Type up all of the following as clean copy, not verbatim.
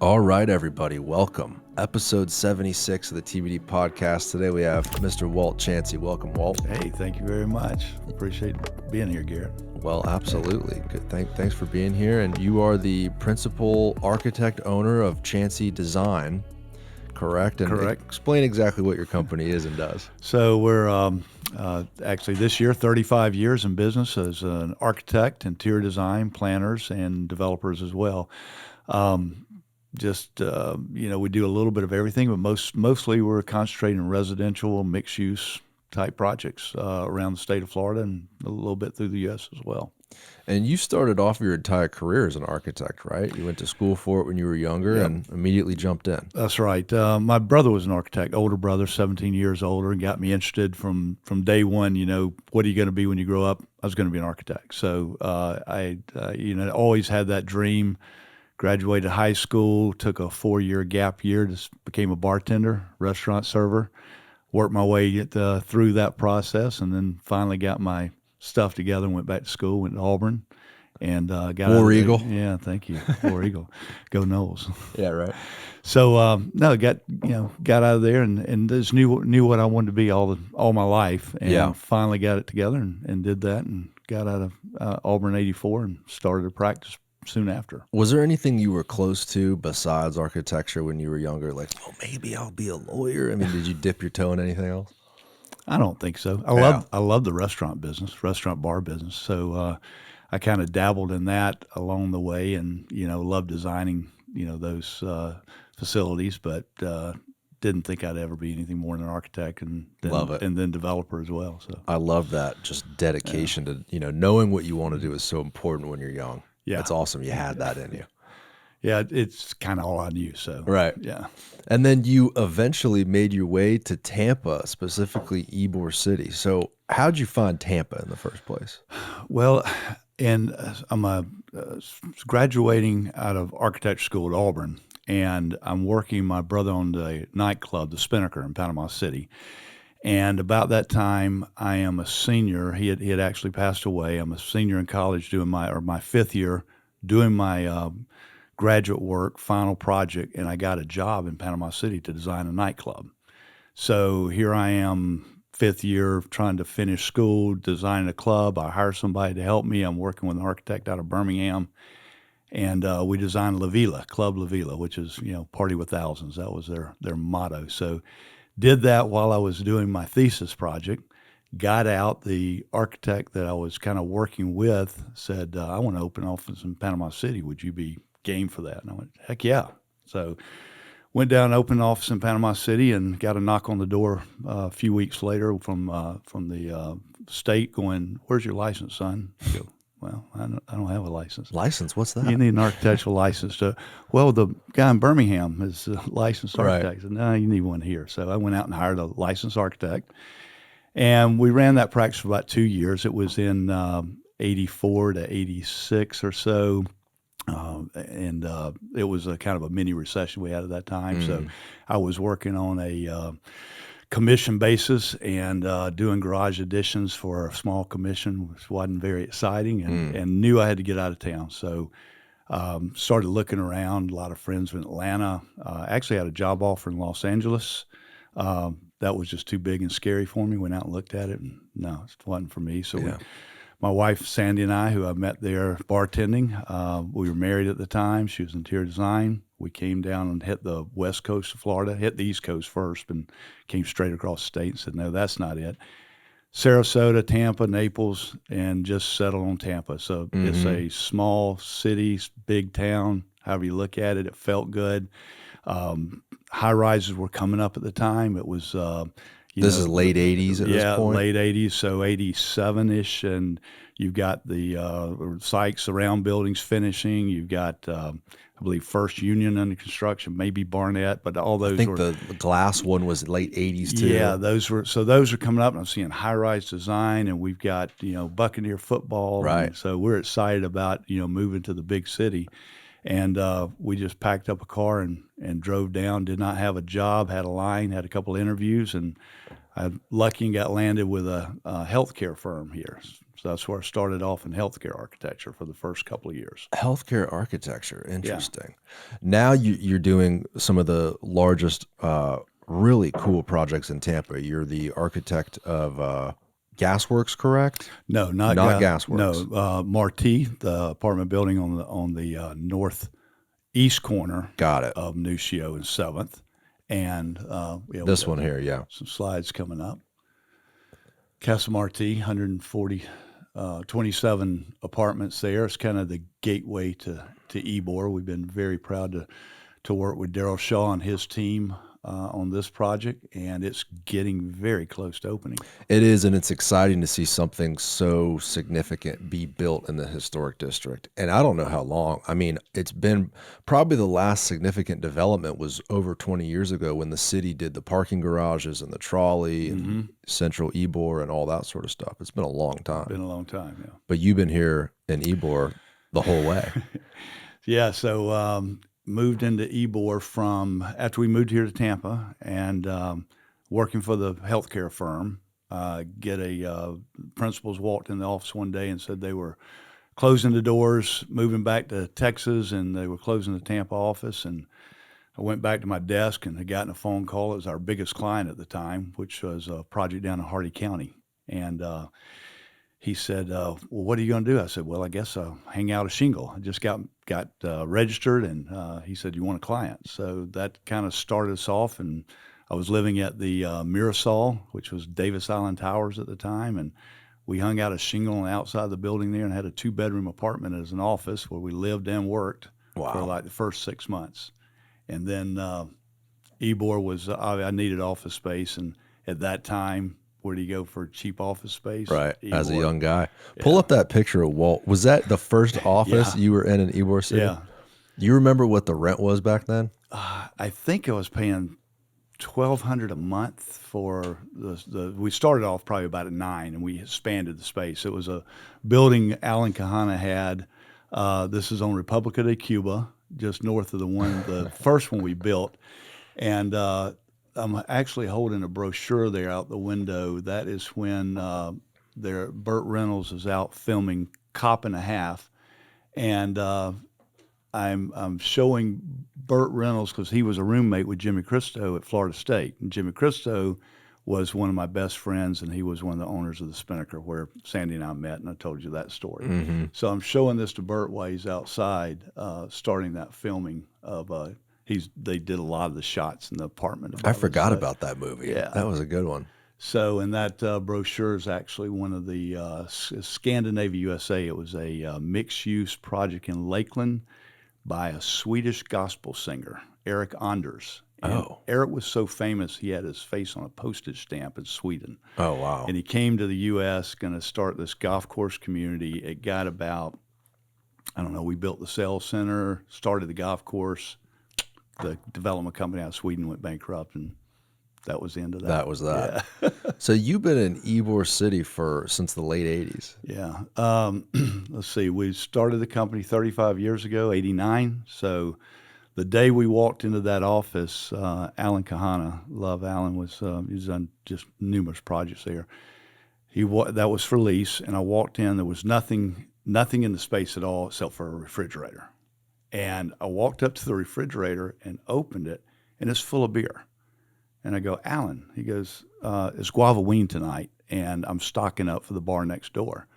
All right, everybody, welcome. Episode 76 of the TBD Podcast. Today we have Mr. Walt Chancey. Welcome, Walt. Hey, thank you very much. Appreciate being here, Garrett. Well, absolutely. Good. Thanks for being here. And you are the principal architect owner of Chancey Design, correct? And Correct. Explain exactly what your company is and does. So we're actually this year 35 years in business as an architect, interior design, planners, and developers as well. We do a little bit of everything, but mostly we're concentrating on residential, mixed-use type projects around the state of Florida and a little bit through the U.S. as well. And you started off your entire career as an architect, right? You went to school for it when you were younger and immediately jumped in. That's right. My brother was an architect, older brother, 17 years older, and got me interested from day one. You know, what are you going to be when you grow up? I was going to be an architect. So I always had that dream. Graduated high school, took a 4-year gap year, just became a bartender, restaurant server, worked my way through that process, and then finally got my stuff together and went back to school, went to Auburn, and got War Eagle. Yeah, thank you, War Eagle. Go Noles. Yeah, right. So got out of there and just knew what I wanted to be all my life, and finally got it together and did that, and got out of Auburn '84 and started to practice soon after. Was there anything you were close to besides architecture when you were younger? Like, well, maybe I'll be a lawyer. I mean, did you dip your toe in anything else? I don't think so. I love the restaurant bar business. So I kind of dabbled in that along the way, and loved designing those facilities, but didn't think I'd ever be anything more than an architect, and then developer as well. So I love that, just dedication to knowing what you want to do is so important when you're young. Yeah, it's awesome. You had that in you. Yeah, it's kind of all I knew. So right. Yeah. And then you eventually made your way to Tampa, specifically Ybor City. So how'd you find Tampa in the first place? Well, and I'm graduating out of architecture school at Auburn, and I'm working. My brother owned a nightclub, the Spinnaker in Panama City. And about that time, I am a senior. He had actually passed away. I'm a senior in college doing my fifth year, doing my graduate work, final project, and I got a job in Panama City to design a nightclub. So here I am, fifth year, trying to finish school, designing a club. I hire somebody to help me. I'm working with an architect out of Birmingham, and we designed Club La Villa, which is party with thousands. That was their motto. So did that while I was doing my thesis project, got out. The architect that I was kind of working with said, I want to open an office in Panama City. Would you be game for that? And I went, heck yeah. So went down and opened an office in Panama City and got a knock on the door a few weeks later from the state going, where's your license, son? I go, well, I don't have a license. License? What's that? You need an architectural license. Well, the guy in Birmingham is a licensed architect. Right. I said, no, you need one here. So I went out and hired a licensed architect. And we ran that practice for about 2 years. It was in 84 to 86 or so. And it was a kind of a mini recession we had at that time. So I was working on a commission basis and doing garage additions for a small commission, which wasn't very exciting, and knew I had to get out of town. So started looking around. A lot of friends in Atlanta. Actually had a job offer in Los Angeles. That was just too big and scary for me. Went out and looked at it, and no, it wasn't for me. So my wife, Sandy, and I, who I met there bartending, we were married at the time. She was in interior design. We came down and hit the west coast of Florida, hit the east coast first, and came straight across the state and said, no, that's not it. Sarasota, Tampa, Naples, and just settled on Tampa. So it's a small city, big town, however you look at it. It felt good. High rises were coming up at the time. It was this is late 80s at this point? Yeah, late 80s, so 87-ish, and you've got the Sykes around buildings finishing. You've got, I believe, First Union under construction, maybe Barnett, but all those were... I think the glass one was late 80s too. Yeah, those are coming up, and I'm seeing high-rise design, and we've got, Buccaneer football. Right. So we're excited about, moving to the big city. And we just packed up a car and drove down, did not have a job, had a line, had a couple of interviews, and I lucky and got landed with a healthcare firm here. So that's where I started off in healthcare architecture for the first couple of years. Healthcare architecture, interesting. Now you're doing some of the largest, really cool projects in Tampa. You're the architect of Gasworks, correct? No, not Gasworks. No, Marti, the apartment building on the northeast corner. Got it. Of Nucio and 7th. And this one here, yeah. Some slides coming up. Cassa Marti, 27 apartments there. It's kind of the gateway to Ybor. We've been very proud to work with Daryl Shaw and his team on this project, and it's getting very close to opening. It is, and it's exciting to see something so significant be built in the historic district. And I don't know how long. I mean, it's been probably the last significant development was over 20 years ago when the city did the parking garages and the trolley and Central Ybor and all that sort of stuff. It's been a long time. Been a long time, yeah. But you've been here in Ybor the whole way. Yeah, so moved into Ybor after we moved here to Tampa and working for the healthcare firm. Principals walked in the office one day and said they were closing the doors, moving back to Texas, and they were closing the Tampa office. And I went back to my desk and had gotten a phone call. It was our biggest client at the time, which was a project down in Hardy County. And he said, well, what are you going to do? I said, well, I guess I'll hang out a shingle. I just got registered, and he said, you want a client? So that kind of started us off, and I was living at the Mirasol, which was Davis Island Towers at the time, and we hung out a shingle on the outside of the building there and had a 2-bedroom apartment as an office where we lived and worked for like the first 6 months. And then Ybor was, I needed office space, and at that time, where do you go for cheap office space? Right, Ybor. As a young guy. Pull up that picture of Walt. Was that the first office you were in Ybor City? Yeah. You remember what the rent was back then? I think I was paying $1,200 a month for we started off probably about at 9, and we expanded the space. It was a building Alan Kahana had. This is on Republica de Cuba, just north of the first one we built. And I'm actually holding a brochure there out the window. That is when Burt Reynolds is out filming Cop and a Half, and I'm showing Burt Reynolds because he was a roommate with Jimmy Christo at Florida State, and Jimmy Christo was one of my best friends, and he was one of the owners of the Spinnaker where Sandy and I met, and I told you that story. Mm-hmm. So I'm showing this to Burt while he's outside starting that filming of. They did a lot of the shots in the apartment. I forgot about that movie. Yeah. That was a good one. So, and that brochure is actually one of the Scandinavia USA. It was a mixed-use project in Lakeland by a Swedish gospel singer, Eric Anders. And Eric was so famous, he had his face on a postage stamp in Sweden. Oh, wow. And he came to the U.S., going to start this golf course community. It got about, we built the sales center, started the golf course. The development company out of Sweden went bankrupt, and that was the end of that. That was that. Yeah. So you've been in Ybor City since the late 80s. Yeah. Let's see. We started the company 35 years ago, 89. So the day we walked into that office, Alan Kahana, love Alan, he's done just numerous projects there. That was for lease, and I walked in. There was nothing in the space at all except for a refrigerator. And I walked up to the refrigerator and opened it, and it's full of beer. And I go, Alan, he goes, it's Guavaween tonight, and I'm stocking up for the bar next door.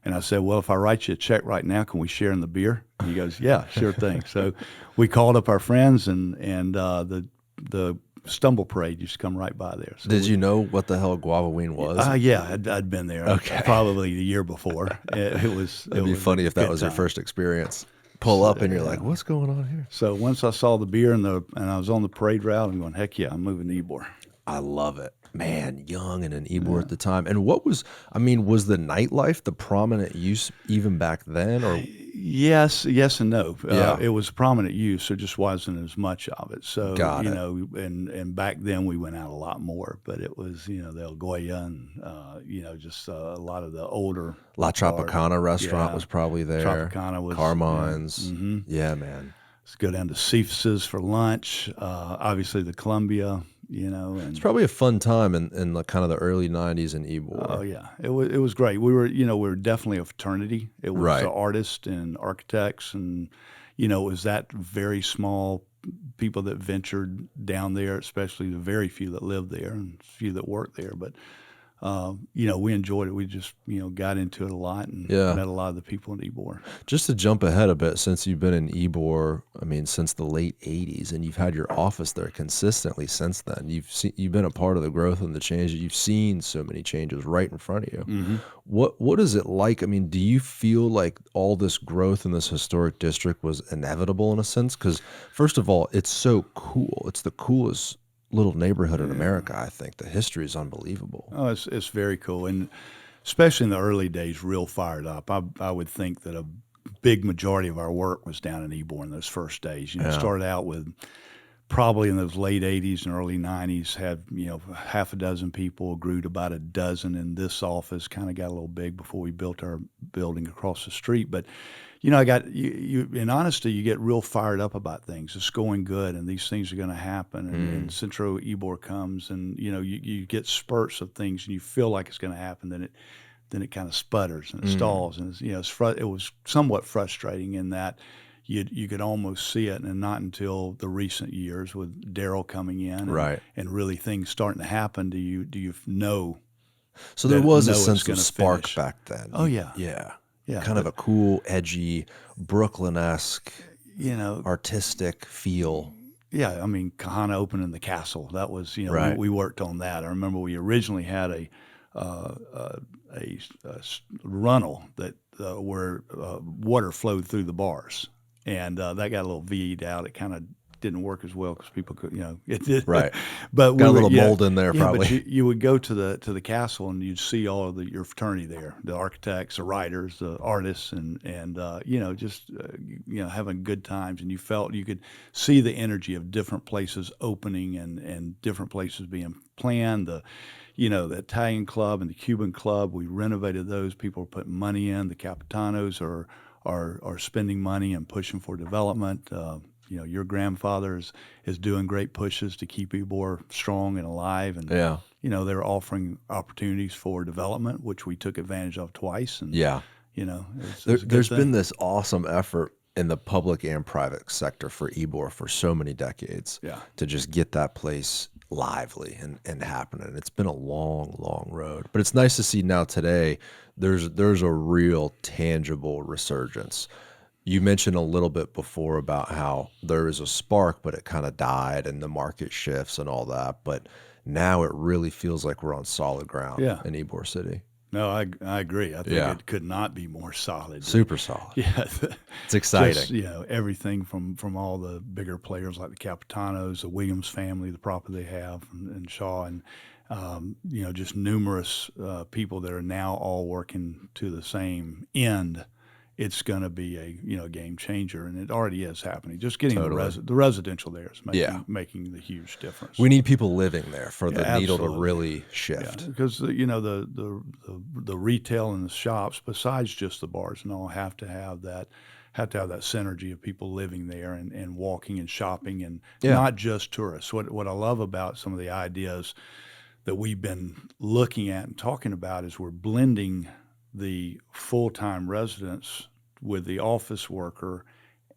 And I said, well, if I write you a check right now, can we share in the beer? And he goes, yeah, sure thing. So we called up our friends, and the Stumble Parade used to come right by there. So Did you know what the hell Guavaween was? Yeah, I'd been there. Okay. Probably the year before. It'd be funny if that was your first experience. Pull up and you're like, what's going on here? So once I saw the beer and I was on the parade route, I'm going, heck yeah, I'm moving to Ybor. I love it. Man, young and in Ybor at the time. And was the nightlife the prominent use even back then? Or Yes and no. It was prominent use. There just wasn't as much of it. So, Got it. And back then we went out a lot more, but it was, the El Goya and, just a lot of the older. La Tropicana restaurant was probably there. Tropicana was. Carmine's. Yeah, yeah, man. Let's go down to Cephas's for lunch. Obviously the Columbia, It's and probably a fun time in the kind of the early '90s in oh Ybor. yeah, it was great. We were definitely a fraternity. It was Right. artists and architects, and it was that very small people that ventured down there, especially the very few that lived there and few that worked there. But we enjoyed it. We just got into it a lot and Yeah. met a lot of the people in Ybor. Just to jump ahead a bit, since you've been in Ybor, I mean, since the late '80s, and you've had your office there consistently since then. You've been a part of the growth and the change. You've seen so many changes right in front of you. Mm-hmm. What is it like? I mean, do you feel like all this growth in this historic district was inevitable in a sense? Because first of all, it's so cool. It's the coolest little neighborhood in America. I think the history is unbelievable. Oh, it's very cool, and especially in the early days, real fired up. I would think that a big majority of our work was down in Ybor in those first days. It Yeah. started out with probably in those late '80s and early '90s had half a dozen people, grew to about a dozen in this office. Kind of got a little big before we built our building across the street, but. I got you. In honesty, you get real fired up about things. It's going good, and these things are going to happen. And Centro Ybor comes, and you get spurts of things, and you feel like it's going to happen. Then it kind of sputters and it stalls, and it was somewhat frustrating in that you could almost see it, and not until the recent years with Daryl coming in, Right. and really things starting to happen. Do you know? So there was a know it's sense of gonna spark finish. back then. Oh yeah, Yeah. yeah. Kind of a cool, edgy, Brooklyn-esque, But, artistic feel. yeah, I mean, Kahana opening the castle. That was, Right. we worked on that. I remember we originally had a runnel that where water flowed through the bars, and that got a little V'd out. It kind of didn't work as well because people could, it did. Right. But Got a little mold in there, yeah, probably. but you would go to the castle and you'd see all of your fraternity there, the architects, the writers, the artists, and just having good times, and you felt you could see the energy of different places opening and different places being planned. The Italian club and the Cuban club, we renovated those. People are putting money in. The Capitanos are spending money and pushing for development. Your grandfather is doing great pushes to keep Ybor strong and alive, and Yeah. they're offering opportunities for development, which we took advantage of twice. And Yeah. it's a good There's thing. been this awesome effort in the public and private sector for Ybor for so many decades Yeah. to just get that place lively and happening. It's been a long, long road, but it's nice to see now today there's a real tangible resurgence. You mentioned a little bit before about how there is a spark, but it kind of died and the market shifts and all that. But now it really feels like we're on solid ground Yeah. in Ybor City. No, I agree. I think Yeah. it could not be more solid. Super solid. Yeah, It's exciting. just everything from all the bigger players like the Capitanos, the Williams family, the property they have, and Shaw, and just numerous people that are now all working to the same end. It's going to be a game changer, and it already is happening. Just getting Totally. the residential there is Yeah. making the huge difference. We need people living there for the needle to absolutely. really shift. Yeah, because the retail and the shops, besides just the bars and all, have to have that synergy of people living there and walking and shopping, and Yeah. not just tourists. What I love about some of the ideas that we've been looking at and talking about is we're blending the full-time residents with the office worker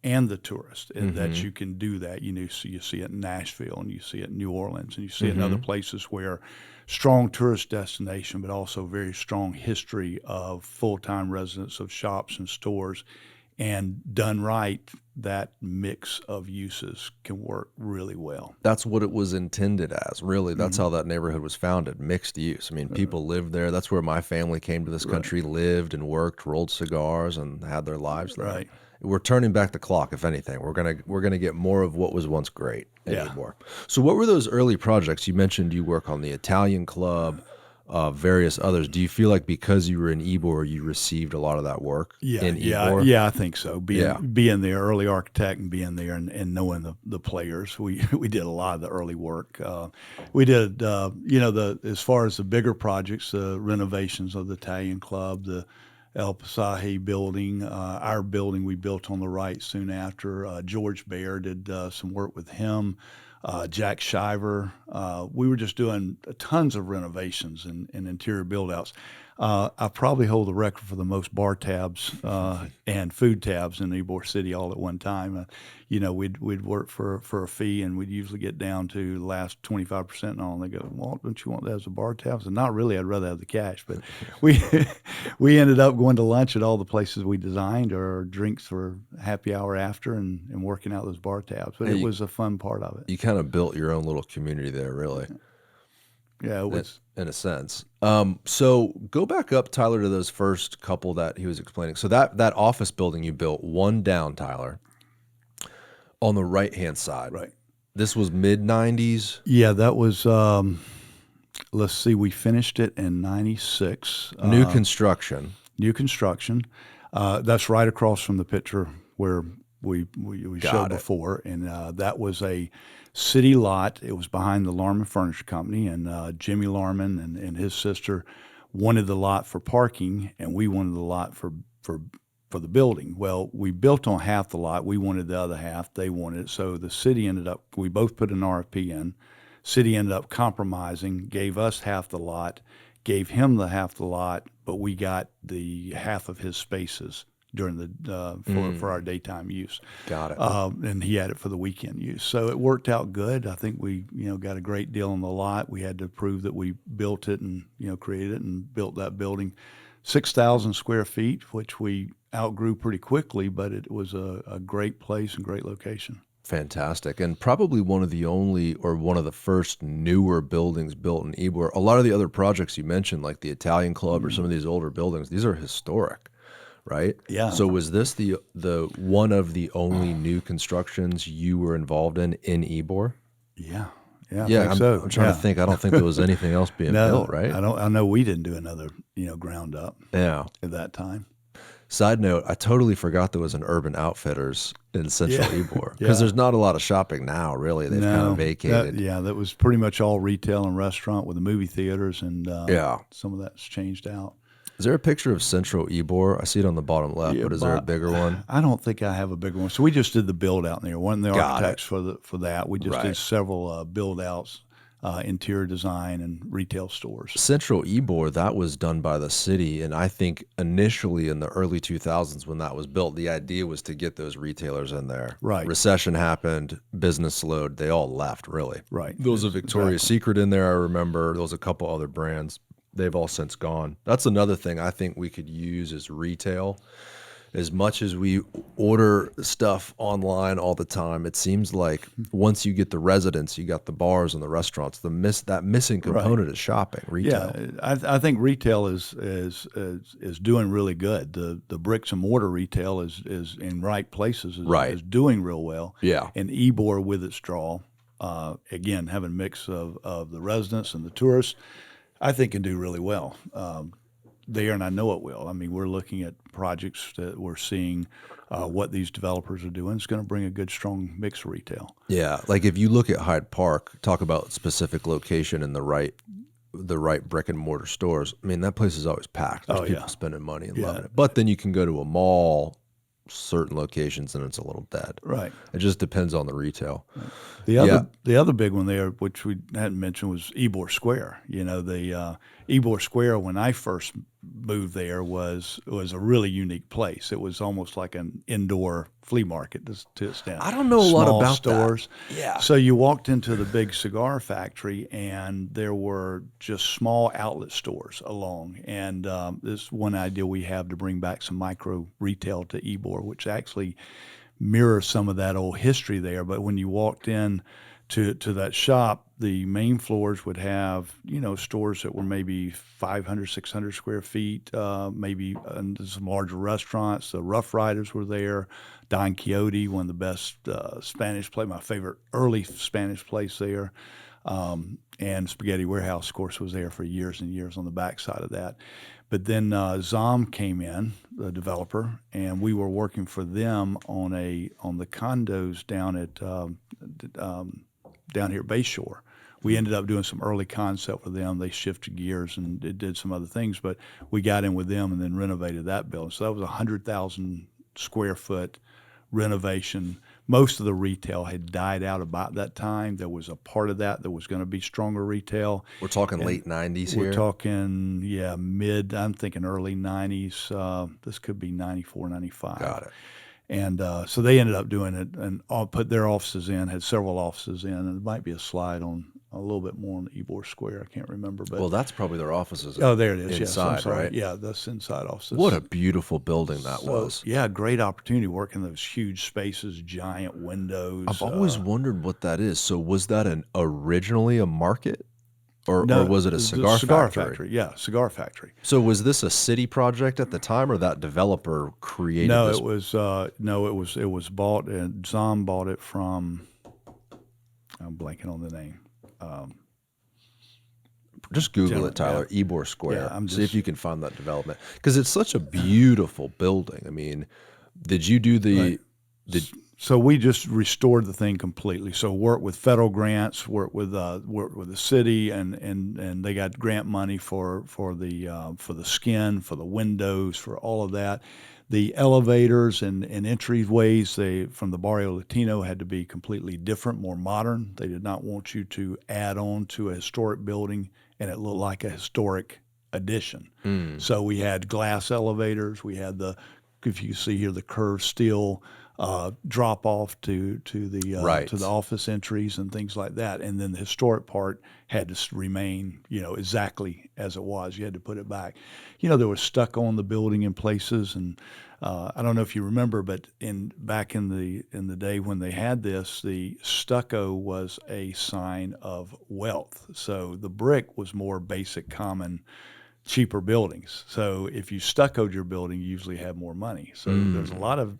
and the tourist, and that you can do that. So you see it in Nashville, and you see it in New Orleans, and you see it in other places where strong tourist destination, but also very strong history of full-time residents of shops and stores. And done right, that mix of uses can work really well. That's what it was intended as, really. That's how that neighborhood was founded, mixed use. I mean, people lived there. That's where my family came to this country, lived and worked, rolled cigars, and had their lives there. Right. We're turning back the clock, if anything. We're gonna get more of what was once great anymore. So what were those early projects? You mentioned you work on the Italian club, various others. Do you feel like because you were in Ybor, you received a lot of that work in Ybor? Yeah, I think so. Being there, early architect, and being there and knowing the players, we did a lot of the early work. We did, as far as the bigger projects, the renovations of the Italian club, the El Pasaje building, our building we built on the right soon after. George Baer did some work with him Jack Shiver. We were just doing tons of renovations and interior build-outs. I probably hold the record for the most bar tabs and food tabs in Ybor City all at one time. We'd work for a fee, and we'd usually get down to the last 25% and all. And they go, "Walt, don't you want that as a bar tab?" I said, "Not really. I'd rather have the cash." But we ended up going to lunch at all the places we designed, or drinks for happy hour after, and working out those bar tabs. But it was a fun part of it. You kind of built your own little community there, really. Yeah, it was. In a sense. So go back up, Tyler, to those first couple that he was explaining. So that office building you built, one down, Tyler, on the right-hand side. Right. This was mid-'90s? Yeah, that was, let's see, we finished it in 96. New construction. New construction. That's right across from the picture where we showed before. And that was a city lot. It was behind the Larman Furniture Company, and Jimmy Larman and his sister wanted the lot for parking, and we wanted the lot for the building. Well, we built on half the lot. We wanted the other half. They wanted it. So the city ended up, we both put an RFP in. City ended up compromising, gave us half the lot, gave him the half the lot, but we got the half of his spaces during the for our daytime use. Got it. And he had it for the weekend use. So it worked out good. I think we got a great deal on the lot. We had to prove that we built it and created it and built that building. 6,000 square feet, which we outgrew pretty quickly, but it was a great place and great location. Fantastic. And probably one of the only, or one of the first newer buildings built in Ybor. A lot of the other projects you mentioned, like the Italian Club or some of these older buildings, these are historic, right? Yeah. So was this the one of the only new constructions you were involved in Ybor? Yeah. Yeah, I think so. I'm trying to think. I don't think there was anything else being built, right? I know we didn't do another, ground up. Yeah. At that time. Side note, I totally forgot there was an Urban Outfitters in Central Ybor, because there's not a lot of shopping now, really. They've kind of vacated. That was pretty much all retail and restaurant with the movie theaters, and some of that's changed out. Is there a picture of Central Ybor? I see it on the bottom left, but is there a bigger one? I don't think I have a bigger one. So we just did the build out in there. One of the architects for that. We just did several build outs, interior design and retail stores. Central Ybor, that was done by the city, and I think initially in the early 2000s when that was built, the idea was to get those retailers in there. Right. Recession happened, business slowed, they all left, really. Right. There was a Victoria's Secret in there, I remember. There was a couple other brands. They've all since gone. That's another thing I think we could use as retail. As much as we order stuff online all the time, it seems like once you get the residents, you got the bars and the restaurants. That missing component is shopping, retail. Yeah, I think retail is doing really good. The bricks and mortar retail is in right places, is doing real well. Yeah. And Ybor with its draw, again, having a mix of the residents and the tourists, I think can do really well there, and I know it will. I mean, we're looking at projects that we're seeing what these developers are doing. It's going to bring a good, strong mix of retail. Yeah, like if you look at Hyde Park, talk about specific location and the right brick and mortar stores. I mean, that place is always packed. There's people spending money and loving it. But then you can go to a mall, certain locations, and it's a little dead. Right. It just depends on the retail. The other big one there, which we hadn't mentioned, was Ybor Square. The Ybor Square, when I first moved there, was a really unique place. It was almost like an indoor flea market to its extent. I don't know a lot about stores. That. Yeah. So you walked into the big cigar factory, and there were just small outlet stores along. And this one idea we have to bring back some micro retail to Ybor, which actually mirrors some of that old history there. But when you walked in to that shop, the main floors would have, stores that were maybe 500, 600 square feet, maybe some larger restaurants. The Rough Riders were there. Don Quixote, one of the best Spanish place, my favorite early Spanish place there. And Spaghetti Warehouse, of course, was there for years and years on the backside of that. But then Zom came in, the developer, and we were working for them on the condos down here at Bayshore. We ended up doing some early concept with them. They shifted gears and did some other things, but we got in with them and then renovated that building. So that was 100,000 square foot renovation, most of the retail had died out about that time. There was a part of that was going to be stronger retail. We're talking late 90s We're here? talking, I'm thinking early 90s. This could be 94, 95. Got it. And so they ended up doing it and all put their offices in, had several offices in, and it might be a slide on a little bit more on Ybor Square. I can't remember. But Well, that's probably their offices. oh, there it is. Inside, yes, I'm sorry. right? Yeah, that's inside offices. What a beautiful building that was. Yeah, great opportunity working those huge spaces, giant windows. I've always wondered what that is. So was that originally a market? Or was it a cigar factory? Yeah, cigar factory. So was this a city project at the time, or that developer created No, this? it was bought, and Zom bought it from, I'm blanking on the name. Just Google it, Tyler. Yeah. Ybor Square. Yeah, see if you can find that development, because it's such a beautiful building. I mean, did you do the? Right. So we just restored the thing completely. So worked with federal grants, worked with the city, and they got grant money for the skin, for the windows, for all of that. The elevators and entryways from the Barrio Latino had to be completely different, more modern. They did not want you to add on to a historic building and it looked like a historic addition. So we had glass elevators. We had if you see here, the curved steel drop off to the office entries and things like that. And then the historic part had to remain, exactly as it was. You had to put it back. There was stucco on the building in places, and I don't know if you remember, but back in the day when they had this, the stucco was a sign of wealth. So the brick was more basic, common, cheaper buildings. So if you stuccoed your building, you usually had more money. So there's a lot of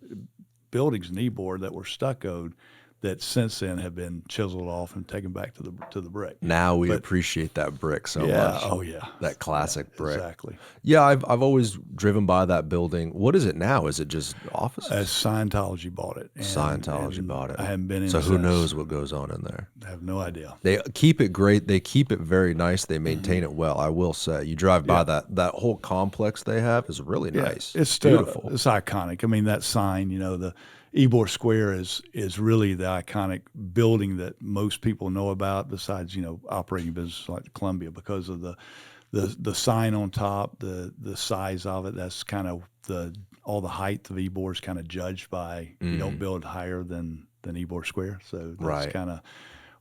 buildings in Ybor that were stuccoed that since then have been chiseled off and taken back to the brick. Now we appreciate that brick so much. Oh yeah, that classic brick. Exactly. Yeah, I've always driven by that building. What is it now? Is it just offices? Scientology bought it. Scientology bought it. I haven't been in. So who knows what goes on in there? I have no idea. They keep it great. They keep it very nice. They maintain it well. I will say, you drive by that whole complex they have is really nice. It's beautiful. It's iconic. I mean, that sign, the Ybor Square is really the iconic building that most people know about, besides operating business like Columbia, because of the sign on top, the size of it. That's kind of all the height of Ybor is kind of judged by you don't build higher than Ybor Square, so that's kind of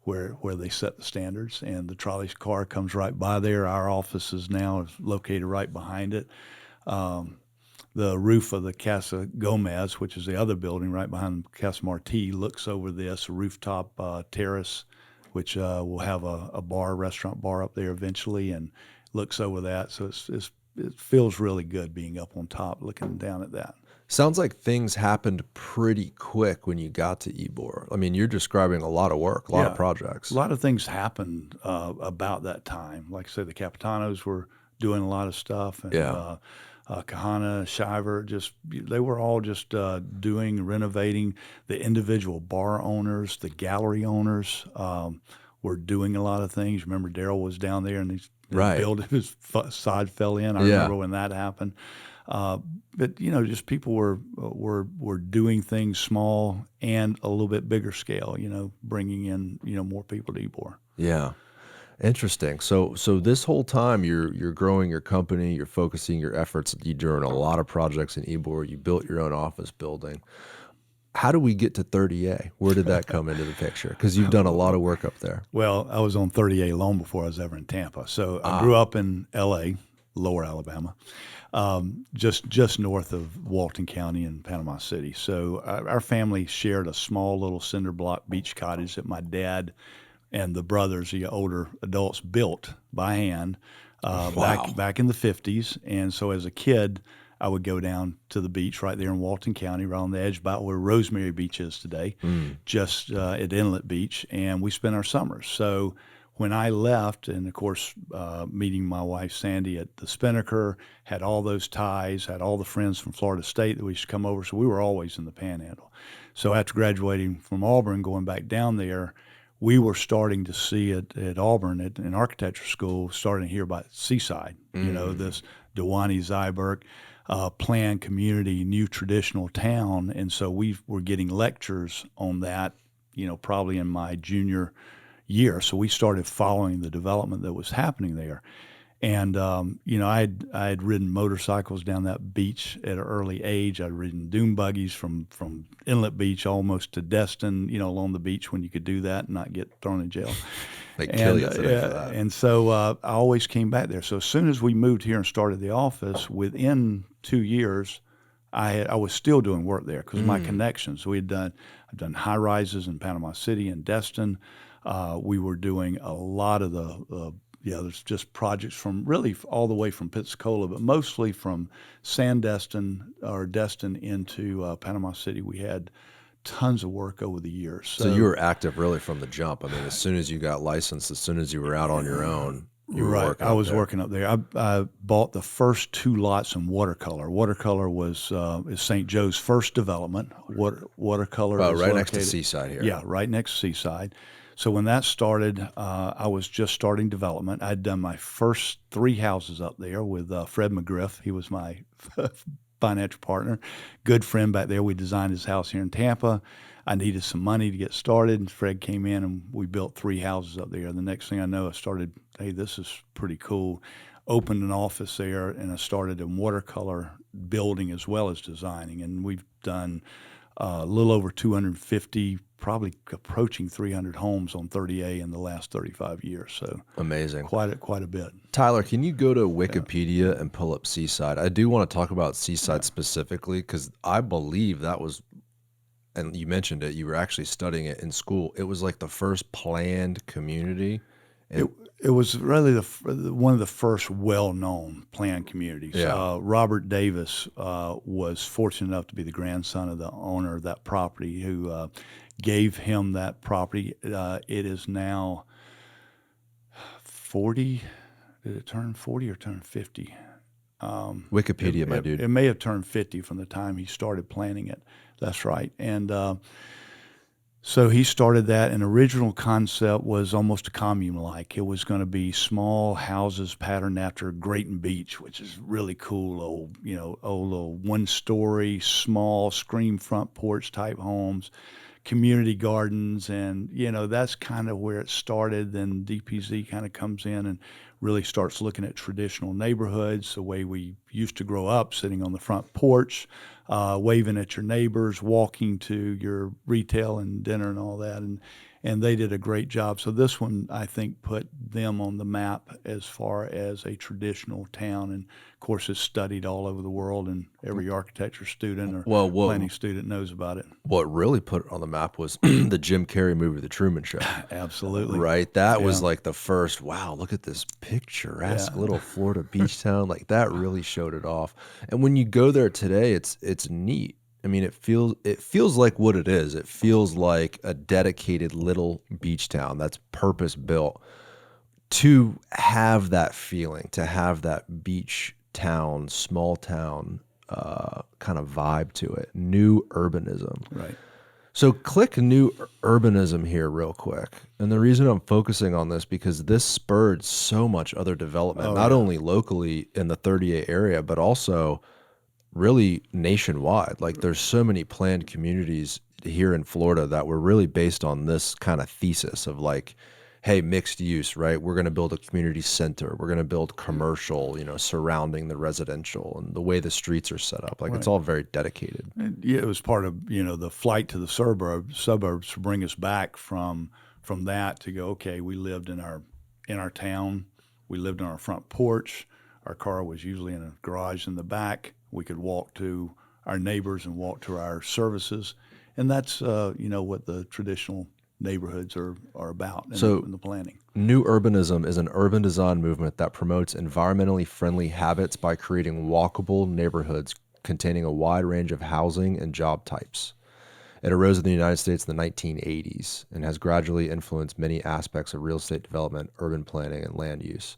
where they set the standards. And the trolley car comes right by there. Our office is now located right behind it. The roof of the Casa Gomez, which is the other building right behind Casa Marti, looks over this rooftop terrace, which will have a restaurant bar up there eventually, and looks over that. So it feels really good being up on top looking down at that. Sounds like things happened pretty quick when you got to Ybor. I mean, you're describing a lot of work, a lot of projects. A lot of things happened about that time. Like I said, the Capitanos were doing a lot of stuff. And, Kahana, Shiver, they were all just renovating. The individual bar owners, the gallery owners were doing a lot of things. Remember, Daryl was down there and his side fell in. I remember when that happened. But just people were doing things small and a little bit bigger scale. Bringing in more people to Ybor. Yeah. Interesting. So this whole time you're growing your company, you're focusing your efforts. You're doing a lot of projects in Ybor. You built your own office building. How do we get to 30A? Where did that come into the picture? Because you've done a lot of work up there. Well, I was on 30A long before I was ever in Tampa. So I grew up in L.A., Lower Alabama, just north of Walton County in Panama City. So our family shared a small little cinder block beach cottage that my dad and the brothers, the older adults, built by hand back in the 50s. And so as a kid, I would go down to the beach right there in Walton County, right on the edge about where Rosemary Beach is today, just at Inlet Beach, and we spent our summers. So when I left, and of course meeting my wife Sandy at the Spinnaker, had all those ties, had all the friends from Florida State that we used to come over, so we were always in the Panhandle. So after graduating from Auburn, going back down there, we were starting to see at Auburn in architecture school, starting to hear about Seaside. This Dewani Zyberg. planned community, new traditional town. And so we were getting lectures on that, probably in my junior year. So we started following the development that was happening there. And I had ridden motorcycles down that beach at an early age. I'd ridden dune buggies from Inlet Beach almost to Destin, along the beach when you could do that and not get thrown in jail. They kill you today for that. And so I always came back there. So as soon as we moved here and started the office, within 2 years, I was still doing work there because my connections. I've done high rises in Panama City and Destin. We were doing a lot of there's just projects from really all the way from Pensacola, but mostly from Destin into Panama City. We had tons of work over the years. So you were active really from the jump. I mean, as soon as you got licensed, as soon as you were out on your own, you were working I was there. working up there. I bought the first 2 lots in WaterColor. WaterColor is St. Joe's first development. WaterColor is right next to located, Seaside here. Yeah, right next to Seaside. So when that started, I was just starting development. I'd done my first 3 houses up there with Fred McGriff. He was my financial partner, good friend back there. We designed his house here in Tampa. I needed some money to get started, and Fred came in and we built 3 houses up there. The next thing I know, I started, hey, this is pretty cool. Opened an office there, and I started in WaterColor building as well as designing. And we've done a little over 250, probably approaching 300 homes on 30A in the last 35 years. So amazing. Quite a bit. Tyler, can you go to Wikipedia and pull up Seaside? I do want to talk about Seaside specifically because I believe that was, and you mentioned it, you were actually studying it in school. It was like the first planned community. It was really one of the first well-known planned communities. Yeah. Robert Davis was fortunate enough to be the grandson of the owner of that property who gave him that property. It is now 40. Did it turn 40 or turn 50? Wikipedia, my dude. It may have turned 50 from the time he started planning it. That's right. And so he started that. An original concept was almost a commune-like. It was going to be small houses patterned after Grayton Beach, which is really cool. Old little 1-story, small screen front porch type homes, community gardens, and that's kind of where it started. Then DPZ kind of comes in and really starts looking at traditional neighborhoods, the way we used to grow up, sitting on the front porch, waving at your neighbors, walking to your retail and dinner and all that. And they did a great job. So this one, I think, put them on the map as far as a traditional town. And, of course, it's studied all over the world, and every architecture student or planning student knows about it. What really put it on the map was the Jim Carrey movie, The Truman Show. Absolutely. Right? That was like the first, wow, look at this picturesque little Florida beach town. Like that really showed it off. And when you go there today, it's neat. I mean, it feels like what it is. It feels like a dedicated little beach town that's purpose built to have that feeling, to have that beach town, small town kind of vibe to it. New urbanism. Right. So click new urbanism here real quick. And the reason I'm focusing on this because this spurred so much other development, not only locally in the 38 area, but also really nationwide. Like there's so many planned communities here in Florida that were really based on this kind of thesis of like, hey, mixed use, right? We're going to build a community center. We're going to build commercial, surrounding the residential and the way the streets are set up. Like it's all very dedicated. Yeah, it was part of, the flight to the suburbs to bring us back from that to go, okay, we lived in our town. We lived on our front porch. Our car was usually in a garage in the back. We could walk to our neighbors and walk to our services. And that's, what the traditional neighborhoods are about in the planning. New urbanism is an urban design movement that promotes environmentally friendly habits by creating walkable neighborhoods containing a wide range of housing and job types. It arose in the United States in the 1980s and has gradually influenced many aspects of real estate development, urban planning, and land use.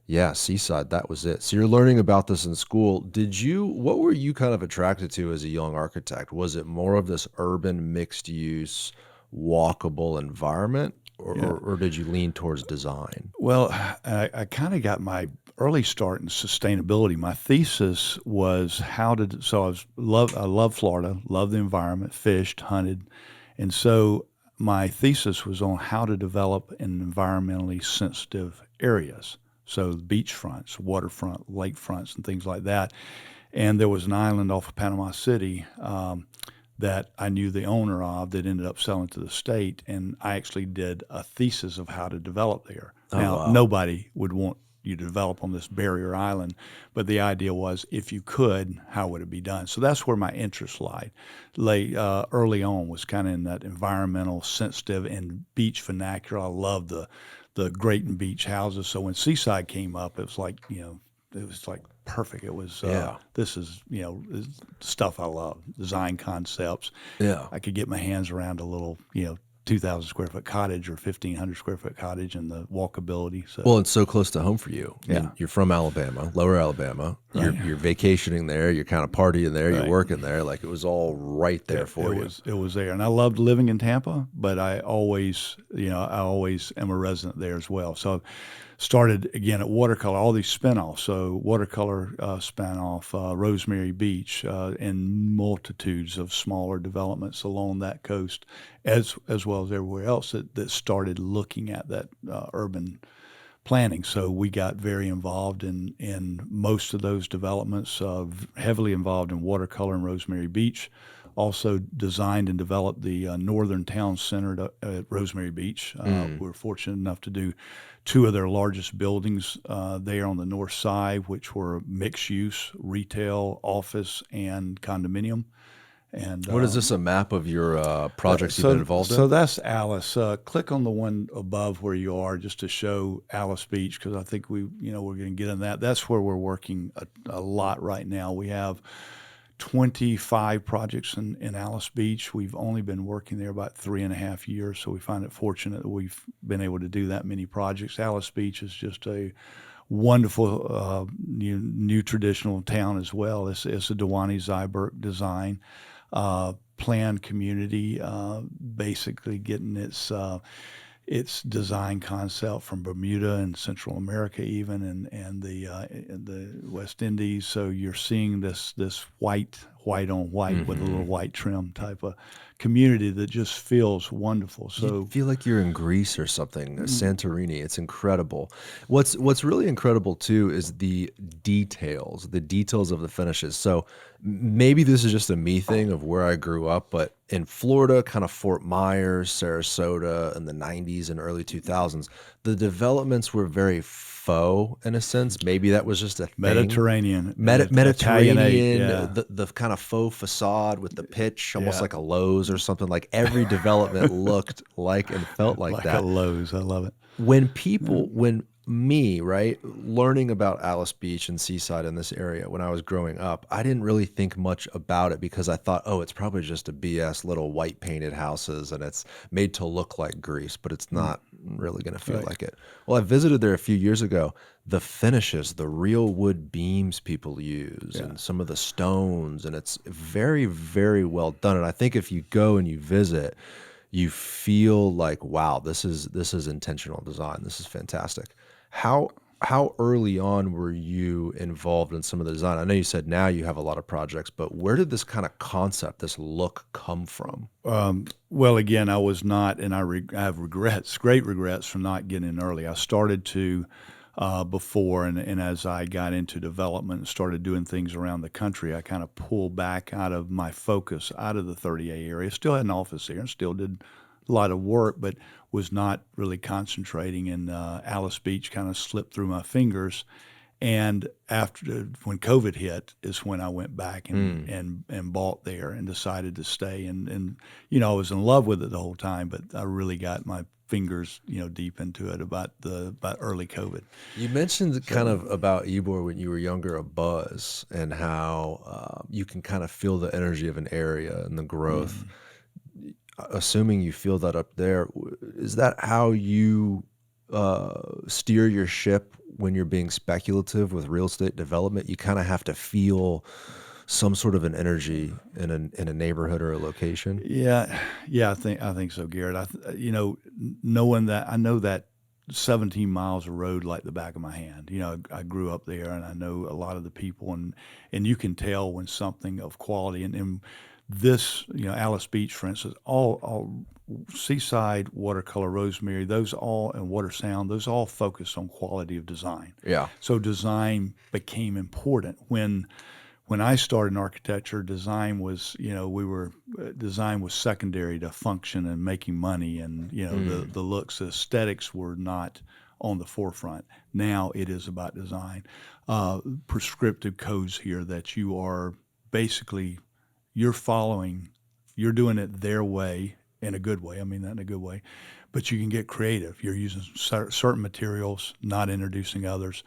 Yeah, Seaside, that was it. So you're learning about this in school. What were you kind of attracted to as a young architect? Was it more of this urban mixed use, walkable environment, or did you lean towards design? Well, I kind of got my early start in sustainability. My thesis was I love Florida, love the environment, fished, hunted, and so my thesis was on how to develop in environmentally sensitive areas. So beachfronts, waterfront, lakefronts, and things like that. And there was an island off of Panama City that I knew the owner of that ended up selling to the state, and I actually did a thesis of how to develop there. Oh, Now, wow. nobody would want you to develop on this barrier island, but the idea was if you could, how would it be done? So that's where my interest early on was kind of in that environmental sensitive and beach vernacular. I love the great and beach houses. So when Seaside came up, it was like, it was like perfect. It was, this is, stuff I love, design concepts. Yeah. I could get my hands around a little, 2,000 square foot cottage or 1,500 square foot cottage and the walkability. So, Well, it's so close to home for you. I mean, Yeah. you're from Alabama, lower Alabama. Right. You're vacationing there. You're kind of partying there. Right. You're working there. Like it was all right there for you. It was there. And I loved living in Tampa, but I always am a resident there as well. So started again at WaterColor, all these spinoffs. So WaterColor spinoff, Rosemary Beach, and multitudes of smaller developments along that coast, as well as everywhere else that started looking at that urban planning. So we got very involved in most of those developments, heavily involved in WaterColor and Rosemary Beach. Also designed and developed the Northern Town Center at Rosemary Beach. We were fortunate enough to do two of their largest buildings there on the north side, which were mixed use, retail, office, and condominium. And What is this, a map of your projects you've been involved in? So that's Alys. Click on the one above where you are just to show Alys Beach, because I think we're going to get in that. That's where we're working a lot right now. We have 25 projects in Alys Beach. We've only been working there about 3.5 years, so we find it fortunate that we've been able to do that many projects. Alys Beach is just a wonderful new traditional town as well. It's a Ybor design. Planned community, basically getting its design concept from Bermuda and Central America even, and the West Indies. So you're seeing this white on white with a little white trim type of community that just feels wonderful. So You feel like you're in Greece or something, Santorini. It's incredible. What's really incredible too is the details of the finishes. So maybe this is just a me thing of where I grew up, but in Florida, kind of Fort Myers, Sarasota in the 90s and early 2000s, the developments were very faux in a sense. Maybe that was just a thing. Mediterranean, Mediterranean, yeah. the kind of faux facade with the pitch, almost like a Lowe's or something. Like every development looked like and felt like that. a Lowe's. I love it. When me, right, learning about Alys Beach and Seaside in this area when I was growing up, I didn't really think much about it because I thought, oh, it's probably just a BS little white painted houses and it's made to look like Greece, but it's not really going to feel like it. Well, I visited there a few years ago. The finishes, the real wood beams people use and some of the stones, and it's very, very well done. And I think if you go and you visit, you feel like, wow, this is intentional design. This is fantastic. How early on were you involved in some of the design? I know you said now you have a lot of projects, but where did this kind of concept, this look come from? Well, again, I was not, and I have regrets, great regrets from not getting in early. I started to before, and as I got into development and started doing things around the country, I kind of pulled back out of my focus out of the 30A area. Still had an office there and still did a lot of work, but was not really concentrating. And Alys Beach kind of slipped through my fingers. And when COVID hit is when I went back and bought there and decided to stay. And I was in love with it the whole time, but I really got my fingers deep into it about early COVID. You mentioned kind of about Ybor when you were younger, a buzz, and how you can kind of feel the energy of an area and the growth. Assuming you feel that up there, is that how you steer your ship when you're being speculative with real estate development? You kind of have to feel some sort of an energy in a neighborhood or a location. Yeah, I think so, Garrett. Knowing that, I know that 17 miles of road like the back of my hand. I grew up there, and I know a lot of the people, and you can tell when something of quality. And this, Alys Beach, for instance, all Seaside, WaterColor, Rosemary, those all, and WaterSound, those all focus on quality of design. Yeah. So design became important when I started in architecture. Design was, design was secondary to function and making money, and the looks, the aesthetics were not on the forefront. Now it is about design, prescriptive codes here that you are basically you're following, you're doing it their way, in a good way. I mean that in a good way, but you can get creative. You're using certain materials, not introducing others.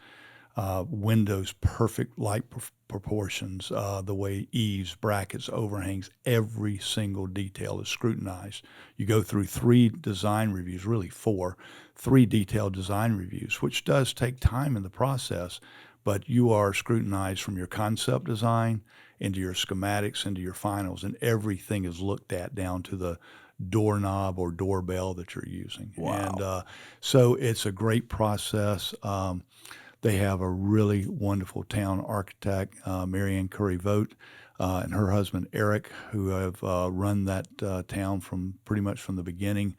Windows, perfect light proportions, the way eaves, brackets, overhangs, every single detail is scrutinized. You go through 3 design reviews, really 4, 3 detailed design reviews, which does take time in the process, but you are scrutinized from your concept design into your schematics, into your finals, and everything is looked at down to the doorknob or doorbell that you're using. Wow. And so it's a great process. They have a really wonderful town architect, Marianne Curry Vogt, and her husband Eric, who have run that town from pretty much from the beginning.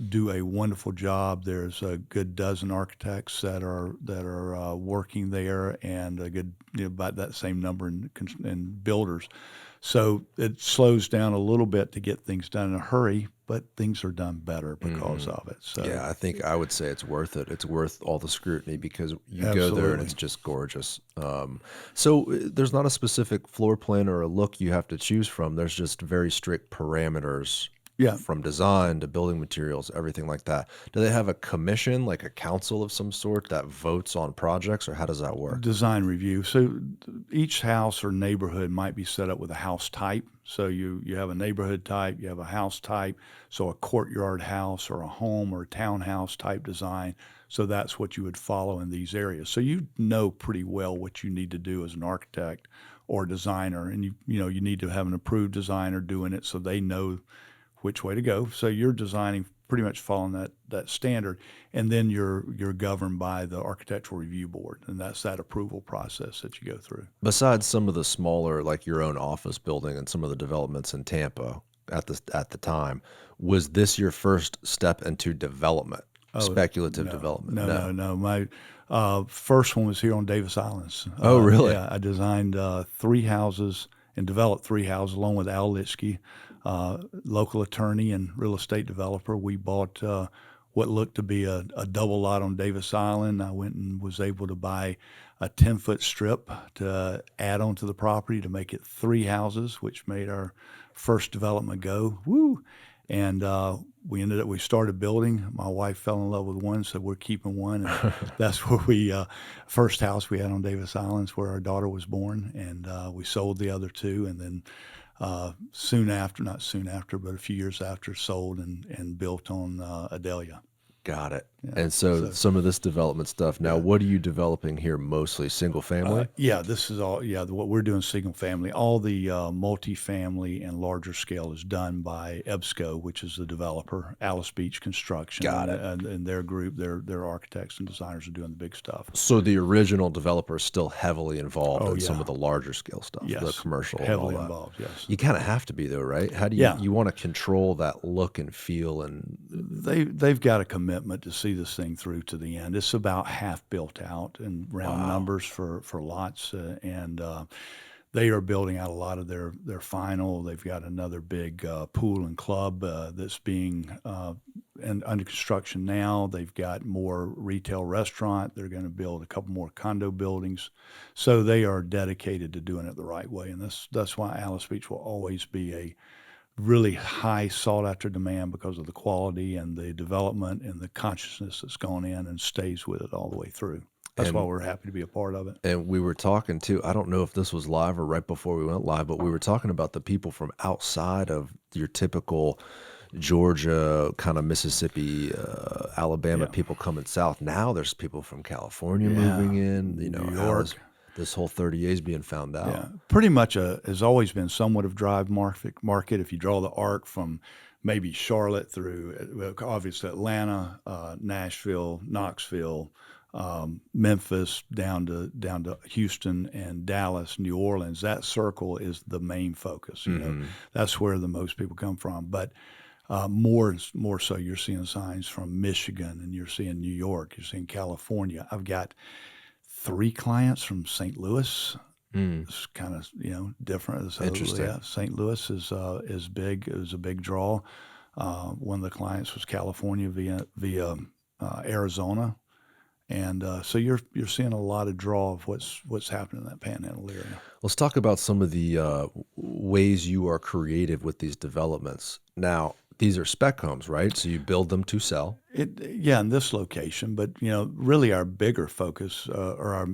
Do a wonderful job. There's a good dozen architects that are working there, and a good about that same number in builders. So it slows down a little bit to get things done in a hurry, but things are done better because of it. So yeah, I think I would say it's worth it. It's worth all the scrutiny because you go Absolutely. there and it's just gorgeous. So there's not a specific floor plan or a look you have to choose from. There's just very strict parameters. Yeah. From design to building materials, everything like that. Do they have a commission, like a council of some sort that votes on projects, or how does that work? Design review. So each house or neighborhood might be set up with a house type. So you have a neighborhood type, you have a house type, so a courtyard house or a home or a townhouse type design. So that's what you would follow in these areas. So you know pretty well what you need to do as an architect or designer, and you need to have an approved designer doing it so they know which way to go. So you're designing pretty much following that standard, and then you're governed by the architectural review board, and that's that approval process that you go through. Besides some of the smaller, like your own office building and some of the developments in Tampa at the time, was this your first step into development, speculative development? No. My first one was here on Davis Islands. Oh, really? Yeah, I designed 3 houses and developed 3 houses along with Alys Beach. Local attorney and real estate developer. We bought what looked to be a double lot on Davis Island. I went and was able to buy a 10-foot strip to add onto the property to make it 3 houses, which made our first development go. Woo! And we started building. My wife fell in love with one, so we're keeping one. And that's where first house we had on Davis Island is where our daughter was born. And we sold the other 2, and then not soon after, but a few years after, sold and built on Adelia. Got it. Yeah. And so some of this development stuff. Now, what are you developing here mostly? Single family? Yeah, this is all, what we're doing single family. All the multifamily and larger scale is done by EBSCO, which is the developer, Alys Beach Construction. Got it. And their group, their architects and designers are doing the big stuff. So the original developer is still heavily involved in some of the larger scale stuff, the commercial. Heavily involved, yes. You kind of have to be though, right? How do you want to control that look and feel? And they've got a commitment to see this thing through to the end. It's about half built out in round numbers for lots, and they are building out a lot of their final. They've got another big pool and club that's being under construction now. They've got more retail restaurant. They're going to build a couple more condo buildings. So they are dedicated to doing it the right way, and that's why Alys Beach will always be a really high sought after demand because of the quality and the development and the consciousness that's gone in and stays with it all the way through. That's why we're happy to be a part of it. And we were talking too, I don't know if this was live or right before we went live, but we were talking about the people from outside of your typical Georgia, kind of Mississippi, Alabama people coming south. Now there's people from California moving in, New York. This whole 30A is being found out. Yeah, pretty much has always been somewhat of drive market. If you draw the arc from maybe Charlotte through obviously Atlanta, Nashville, Knoxville, Memphis, down to Houston and Dallas, New Orleans. That circle is the main focus. You know, that's where the most people come from. But more so, you're seeing signs from Michigan, and you're seeing New York, you're seeing California. I've got 3 clients from St. Louis. It's kind of different. So, Interesting. yeah, St. Louis is big. It was a big draw. One of the clients was California via Arizona, and so you're seeing a lot of draw of what's happening in that Panhandle area. Let's talk about some of the ways you are creative with these developments. Now, these are spec homes, right? So you build them to sell. In this location, but really our bigger focus or our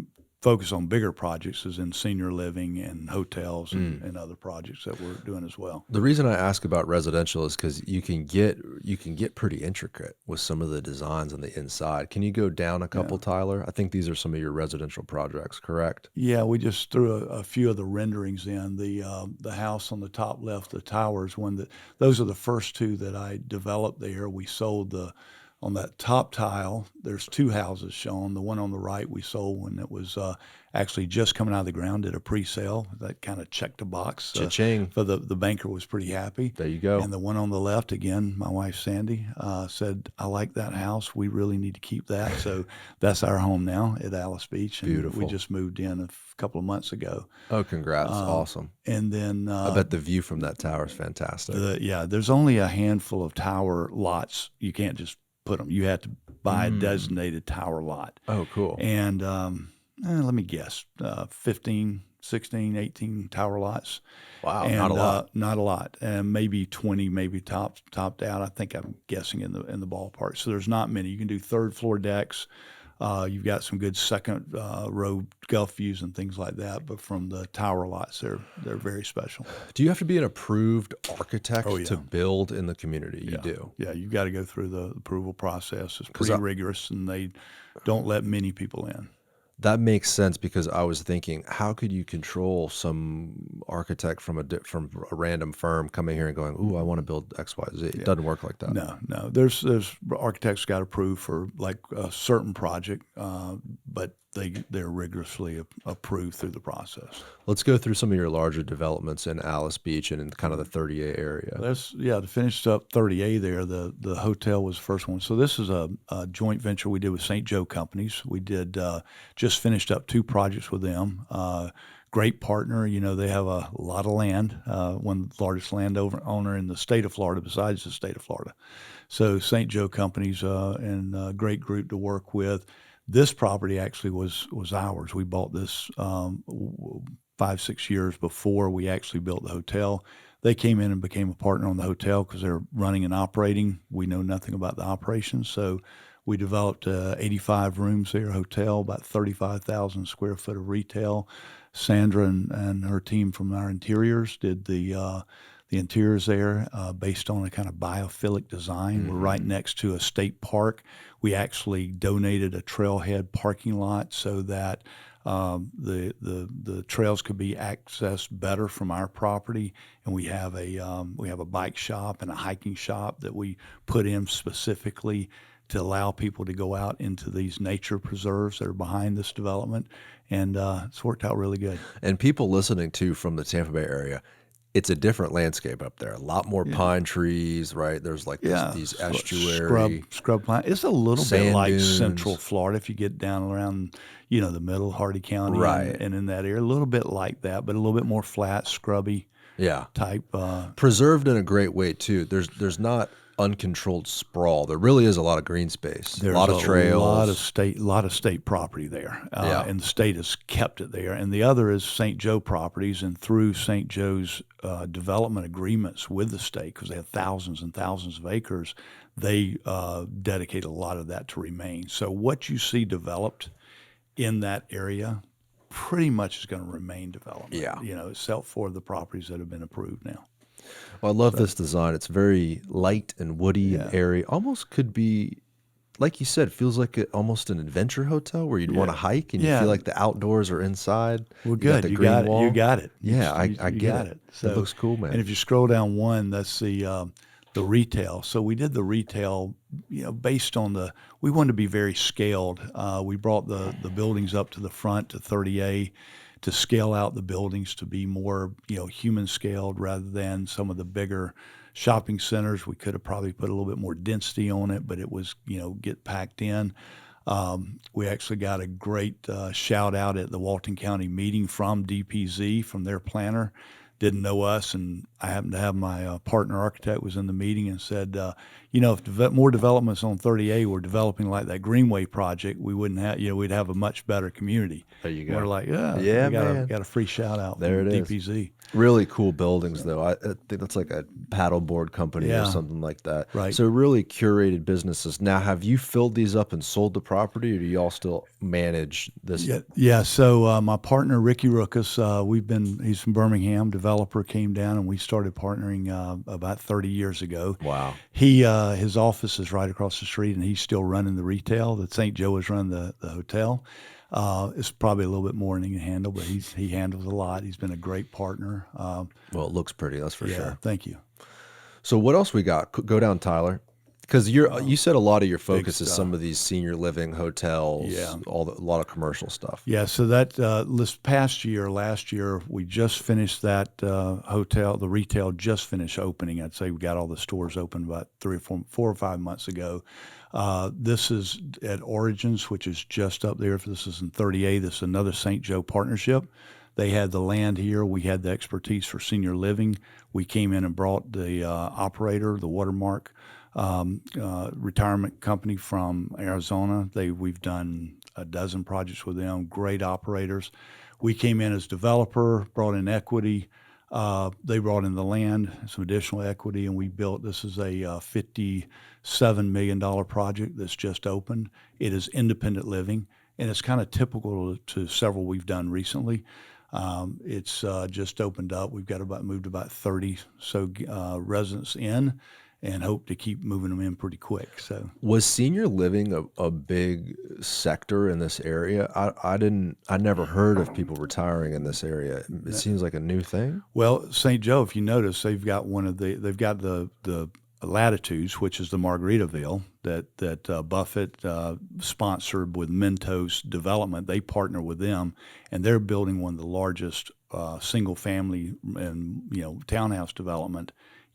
focus on bigger projects is in senior living and hotels and other projects that we're doing as well. The reason I ask about residential is because you can get pretty intricate with some of the designs on the inside. Can you go down a couple, Tyler? I think these are some of your residential projects, correct? Yeah, we just threw a few of the renderings in. The house on the top left, the towers, those are the first 2 that I developed there. We sold on that top tile, there's 2 houses shown. The one on the right we sold when it was actually just coming out of the ground, did a pre-sale. That kind of checked the box. Cha-ching. For the banker was pretty happy. There you go. And the one on the left, again, my wife Sandy said, I like that house. We really need to keep that. So that's our home now at Alys Beach. And Beautiful. we just moved in a couple of months ago. Oh, congrats. Awesome. And then I bet the view from that tower is fantastic. There's only a handful of tower lots. You can't just put them. You have to buy a designated tower lot. Oh, cool. And let me guess, 15, 16, 18 tower lots. Wow, and, not a lot. Not a lot. And maybe 20, maybe topped out. I think I'm guessing in the ballpark. So there's not many. You can do 3rd floor decks. You've got some good second row Gulf views and things like that. But from the tower lots, they're very special. Do you have to be an approved architect Oh, yeah. to build in the community? You do. Yeah, you've got to go through the approval process. It's pretty rigorous, and they don't let many people in. That makes sense, because I was thinking, how could you control some architect from a random firm coming here and going, "Ooh, I want to build X, Y, Z"? It doesn't work like that. No. There's architects got approved for like a certain project, but they're rigorously approved through the process. Let's go through some of your larger developments in Alys Beach and in kind of the 30A area. To finish up 30A there, the hotel was the first one. So this is a joint venture we did with St. Joe Companies. We did just finished up 2 projects with them. Great partner. They have a lot of land, one of the largest landowner in the state of Florida besides the state of Florida. So St. Joe Companies and a great group to work with. This property actually was ours. We bought this 5-6 years before we actually built the hotel. They came in and became a partner on the hotel because they're running and operating. We know nothing about the operations, so we developed 85 rooms there, hotel, about 35,000 square foot of retail. Sandra and her team from our interiors did the interiors there based on a kind of biophilic design. We're right next to a state park. We actually donated a trailhead parking lot so that the trails could be accessed better from our property, and we have a bike shop and a hiking shop that we put in specifically to allow people to go out into these nature preserves that are behind this development, and it's worked out really good. And people listening to from the Tampa Bay area, it's a different landscape up there. A lot more pine trees, right? There's like these estuary scrub pine. It's a little sand bit like dunes. Central Florida if you get down around, the middle, Hardy County, right, and in that area, a little bit like that, but a little bit more flat, scrubby, type. Preserved in a great way too. There's not uncontrolled sprawl. There really is a lot of green space. There's a lot of trails. A lot of state property there, and the state has kept it there. And the other is St. Joe Properties, and through St. Joe's development agreements with the state, because they have thousands and thousands of acres, they dedicate a lot of that to remain. So what you see developed in that area pretty much is going to remain development. Except for the properties that have been approved now. Well, I love this design. It's very light and woody and airy. Almost could be, like you said, feels like almost an adventure hotel where you'd want to hike and you feel like the outdoors are inside. Well, good. You got it. Yeah, I you get got it. So it looks cool, man. And if you scroll down one, that's the the retail. So we did the retail, based on we wanted to be very scaled. We brought the buildings up to the front to 30A to scale out the buildings to be more, human scaled rather than some of the bigger shopping centers. We could have probably put a little bit more density on it, but it was, get packed in. We actually got a great shout out at the Walton County meeting from DPZ, from their planner. Didn't know us, and I happened to have my partner architect was in the meeting and said, if more developments on 30A were developing like that Greenway project, we wouldn't have, we'd have a much better community. There you And go. we're like, yeah, Yeah, we got man. got a free shout out There from it is. DPZ. Really cool buildings, though. I think that's like a paddleboard company or something like that. Right. So really curated businesses. Now, have you filled these up and sold the property, or do y'all still manage this? Yeah. So my partner Ricky Ruckus, he's from Birmingham. Developer came down and we started partnering about 30 years ago. Wow. His office is right across the street, and he's still running the retail. The St. Joe is running the hotel. It's probably a little bit more than he can handle, but he handles a lot. He's been a great partner. Well, it looks pretty, that's for sure. Thank you. So what else we got? Go down, Tyler. Because you said a lot of your focus is stuff. some of these senior living hotels, a lot of commercial stuff. Yeah, so that last year, we just finished that hotel. The retail just finished opening. I'd say we got all the stores open about 4 or 5 months ago. This is at Origins, which is just up there. This is in 30A. This is another St. Joe partnership. They had the land here. We had the expertise for senior living. We came in and brought the operator, the Watermark retirement company from Arizona. We've done a dozen projects with them. Great operators. We came in as developer, brought in equity. They brought in the land, some additional equity, and we built. This is a $57 million project that's just opened. It is independent living, and it's kind of typical to several we've done recently. It's just opened up. We've moved about 30 residents in, and hope to keep moving them in pretty quick. So, was senior living a big sector in this area? I never heard of people retiring in this area. It seems like a new thing. Well, St. Joe, if you notice, they've got the Latitudes, which is the Margaritaville that Buffett sponsored with Mentos Development. They partner with them, and they're building one of the largest single family and townhouse development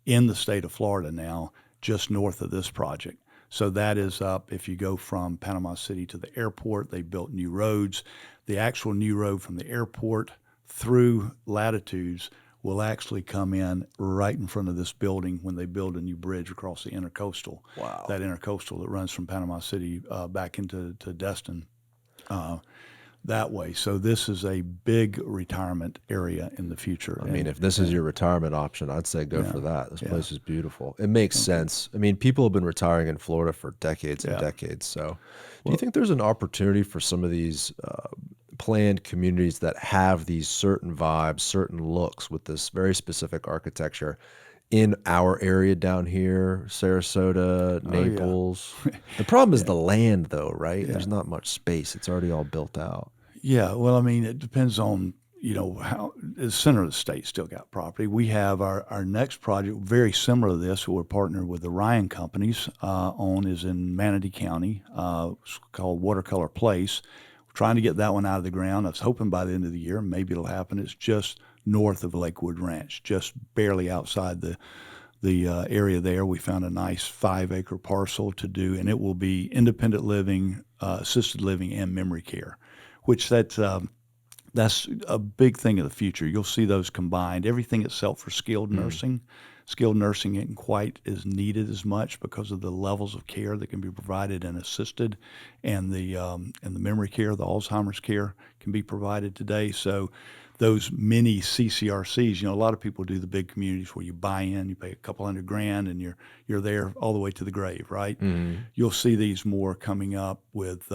in the state of Florida now, just north of this project. So that is up. If you go from Panama City to the airport, they built new roads. The actual new road from the airport through Latitudes will actually come in right in front of this building when they build a new bridge across the intercoastal. Wow. That intercoastal that runs from Panama City back into Destin. That way. So this is a big retirement area in the future. I mean, if this is your retirement option, I'd say go for that. This place is beautiful. It makes sense. I mean, people have been retiring in Florida for decades and decades. So do you think there's an opportunity for some of these planned communities that have these certain vibes, certain looks with this very specific architecture in our area down here, Sarasota, Naples? The problem is the land, though, right? There's not much space. It's already all built out. Yeah, well, I mean, it depends on, how the center of the state still got property. We have our next project, very similar to this, we're partnered with the Ryan Companies is in Manatee County. It's called WaterColor Place. We're trying to get that one out of the ground. I was hoping by the end of the year, maybe it'll happen. It's just north of Lakewood Ranch, just barely outside the area there. We found a nice 5-acre parcel to do, and it will be independent living, assisted living, and memory care, which that's a big thing of the future. You'll see those combined. Everything itself for skilled nursing. Skilled nursing isn't quite as needed as much because of the levels of care that can be provided in assisted, and the memory care, the Alzheimer's care can be provided today. So those mini CCRCs, a lot of people do the big communities where you buy in, you pay a couple $100,000, and you're there all the way to the grave, right? Mm-hmm. You'll see these more coming up with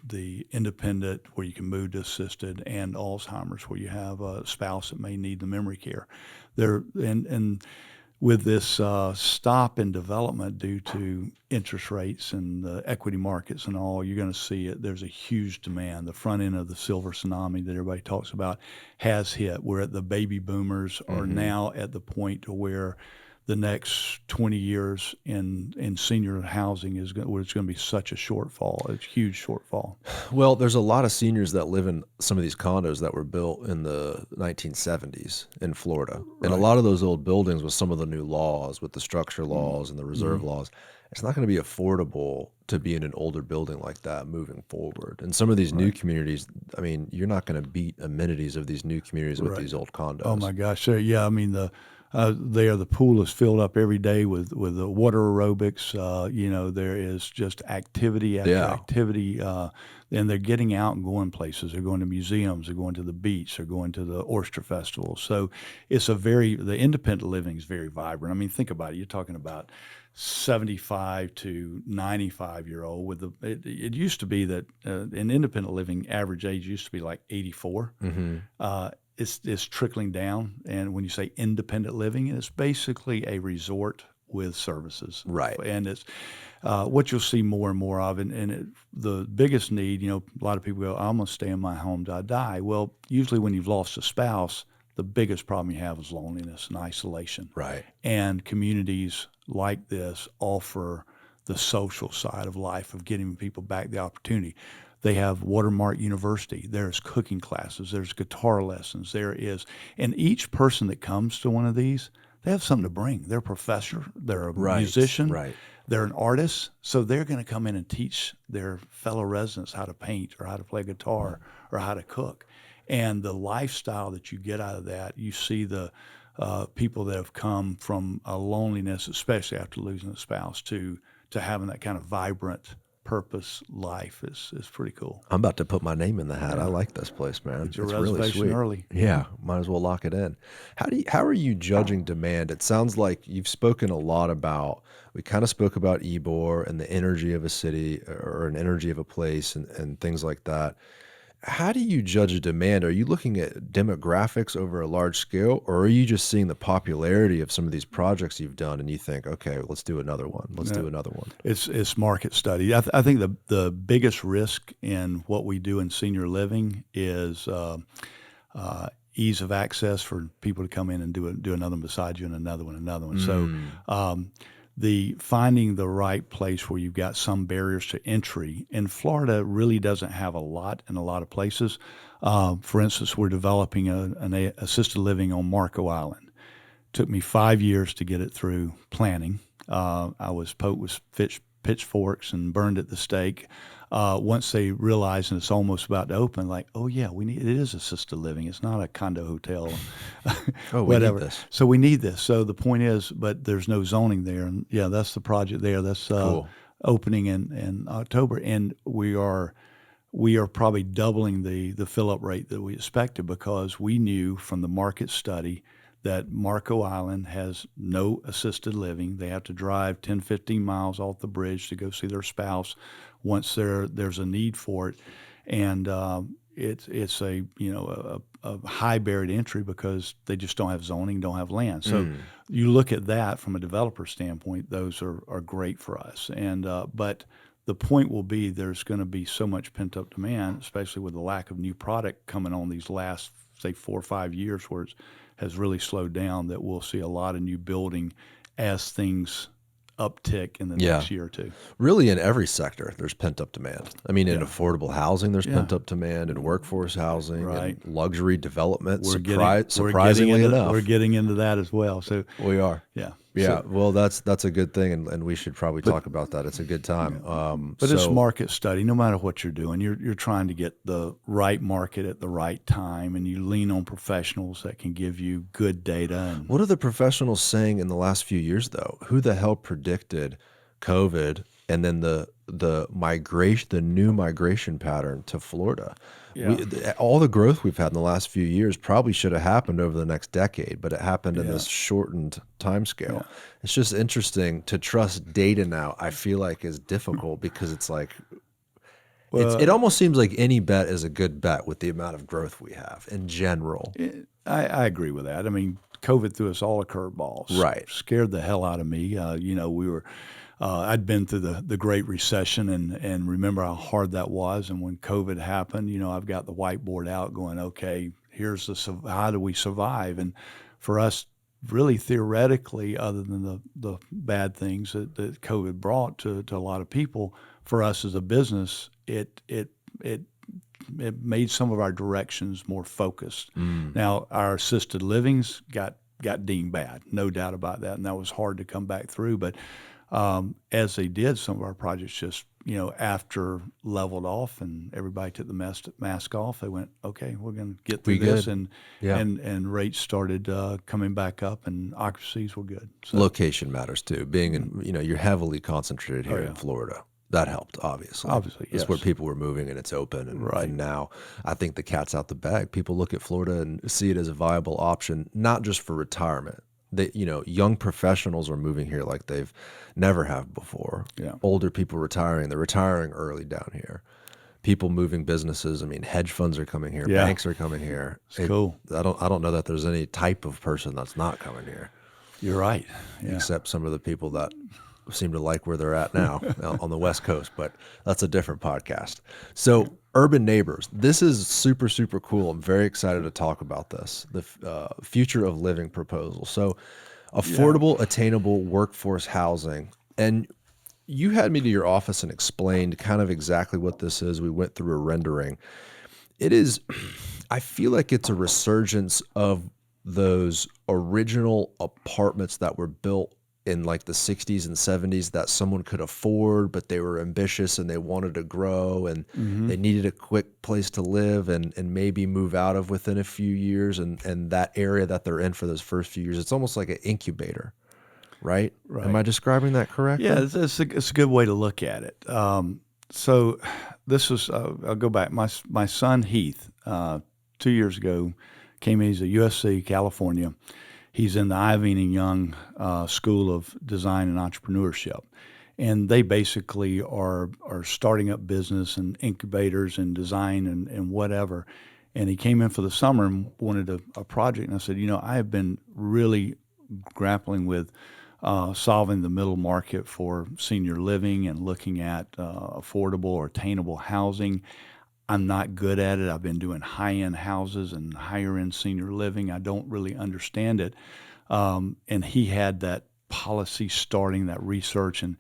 the independent, where you can move to assisted, and Alzheimer's, where you have a spouse that may need the memory care. And with this stop in development due to interest rates and the equity markets and all, you're going to see it. There's a huge demand. The front end of the silver tsunami that everybody talks about has hit, where the baby boomers are now at the point to where the next 20 years in senior housing where it's going to be such a shortfall. It's a huge shortfall. Well, there's a lot of seniors that live in some of these condos that were built in the 1970s in Florida. And a lot of those old buildings with some of the new laws, with the structure laws and the reserve laws, it's not going to be affordable to be in an older building like that moving forward. And some of these new communities, I mean, you're not going to beat amenities of these new communities with these old condos. Oh my gosh. So, yeah, I mean, the pool is filled up every day with the water aerobics. There is just activity after activity, and they're getting out and going places. They're going to museums. They're going to the beach. They're going to the oyster festival. So it's the independent living is very vibrant. I mean, think about it. You're talking about 75 to 95-year-old it used to be that in independent living average age used to be like 84. It's trickling down, and when you say independent living, it's basically a resort with services, right? And it's what you'll see more and more of, the biggest need. A lot of people go, "I'm going to stay in my home till I die." Well, usually when you've lost a spouse, the biggest problem you have is loneliness and isolation, right? And communities like this offer the social side of life of getting people back the opportunity. They have Windmark University. There's cooking classes. There's guitar lessons. And each person that comes to one of these, they have something to bring. They're a professor. They're a musician. Right. They're an artist. So they're going to come in and teach their fellow residents how to paint or how to play guitar or how to cook. And the lifestyle that you get out of that, you see the people that have come from a loneliness, especially after losing a spouse, to having that kind of vibrant purpose life is pretty cool. I'm about to put my name in the hat. I like this place, man. Get your it's reservation really sweet. Early. Yeah, might as well lock it in. How are you judging demand? It sounds like you've spoken a lot about. We kind of spoke about Ybor and the energy of a city or an energy of a place and things like that. How do you judge a demand? Are you looking at demographics over a large scale, or are you just seeing the popularity of some of these projects you've done and you think, okay, let's do another one. Let's do another one. It's market study. I think the biggest risk in what we do in senior living is ease of access for people to come in and do another one beside you and another one. So the finding the right place where you've got some barriers to entry. And Florida really doesn't have a lot in a lot of places. For instance, we're developing an assisted living on Marco Island. Took me 5 years to get it through planning. I was poked with pitchforks and burned at the stake. Once they realized and it's almost about to open, like, oh yeah, it is assisted living. It's not a condo hotel. Whatever. We need this. So we need this. So the point is, but there's no zoning there, and yeah, that's the project there. That's cool. Opening in October, and we are probably doubling the fill up rate that we expected because we knew from the market study that Marco Island has no assisted living. They have to drive 10, 15 miles off the bridge to go see their spouse once there's a need for it. And it's a high barrier to entry because they just don't have zoning, don't have land. So you look at that from a developer standpoint, those are great for us. And but the point will be there's going to be so much pent-up demand, especially with the lack of new product coming on these last, say, 4 or 5 years where it has really slowed down, that we'll see a lot of new building as things uptick in the next year or two. Really, in every sector, there's pent-up demand. I mean, in affordable housing, there's pent-up demand, in workforce housing, and luxury development, surprisingly enough. We're getting into that as well. So we are. Yeah. Yeah, well, that's a good thing, and we should probably talk about that. It's a good time. But it's market study. No matter what you're doing, you're trying to get the right market at the right time, and you lean on professionals that can give you good data. What are the professionals saying in the last few years, though? Who the hell predicted COVID and then the new migration pattern to Florida? Yeah. All the growth we've had in the last few years probably should have happened over the next decade, but it happened in this shortened time scale. Yeah. It's just interesting to trust data now. I feel like is difficult because it's like it almost seems like any bet is a good bet with the amount of growth we have in general. I agree with that. I mean, COVID threw us all a curveball. Right. Scared the hell out of me. We were. I'd been through the Great Recession and remember how hard that was. And when COVID happened, I've got the whiteboard out going, okay, here's how do we survive? And for us, really theoretically, other than the bad things that COVID brought to a lot of people, for us as a business, it made some of our directions more focused. Now, our assisted livings got deemed bad, no doubt about that, and that was hard to come back through. But as they did, some of our projects just, after leveled off and everybody took the mask off, they went, okay, we're going to get through this, and rates started coming back up, and occupancies were good. So, location matters too. Being in, you're heavily concentrated here in Florida. That helped, obviously. Obviously, yes. It's where people were moving and it's open. And now I think the cat's out the bag. People look at Florida and see it as a viable option, not just for retirement. Young professionals are moving here like they've never have before. Yeah. Older people retiring. They're retiring early down here. People moving businesses. I mean, hedge funds are coming here. Yeah. Banks are coming here. It's cool. I don't know that there's any type of person that's not coming here. You're right. Yeah. Except some of the people that seem to like where they're at now on the West Coast, but that's a different podcast. So urban neighbors, this is super, super cool. I'm very excited to talk about this, the future of living proposal. So affordable, attainable workforce housing. And you had me to your office and explained kind of exactly what this is. We went through a rendering. It is, I feel like it's a resurgence of those original apartments that were built in like the 60s and 70s that someone could afford, but they were ambitious and they wanted to grow, and they needed a quick place to live and maybe move out of within a few years. And that area that they're in for those first few years, it's almost like an incubator, right? Am I describing that correctly? Yeah, it's a good way to look at it. So this was, I'll go back. My son Heath, 2 years ago, came in. He's at USC, California. He's in the Iving and Young School of Design and Entrepreneurship. And they basically are starting up business and incubators and design and whatever. And he came in for the summer and wanted a project. And I said, I have been really grappling with solving the middle market for senior living and looking at affordable or attainable housing. I'm not good at it. I've been doing high-end houses and higher-end senior living. I don't really understand it. And he had that policy starting, that research, and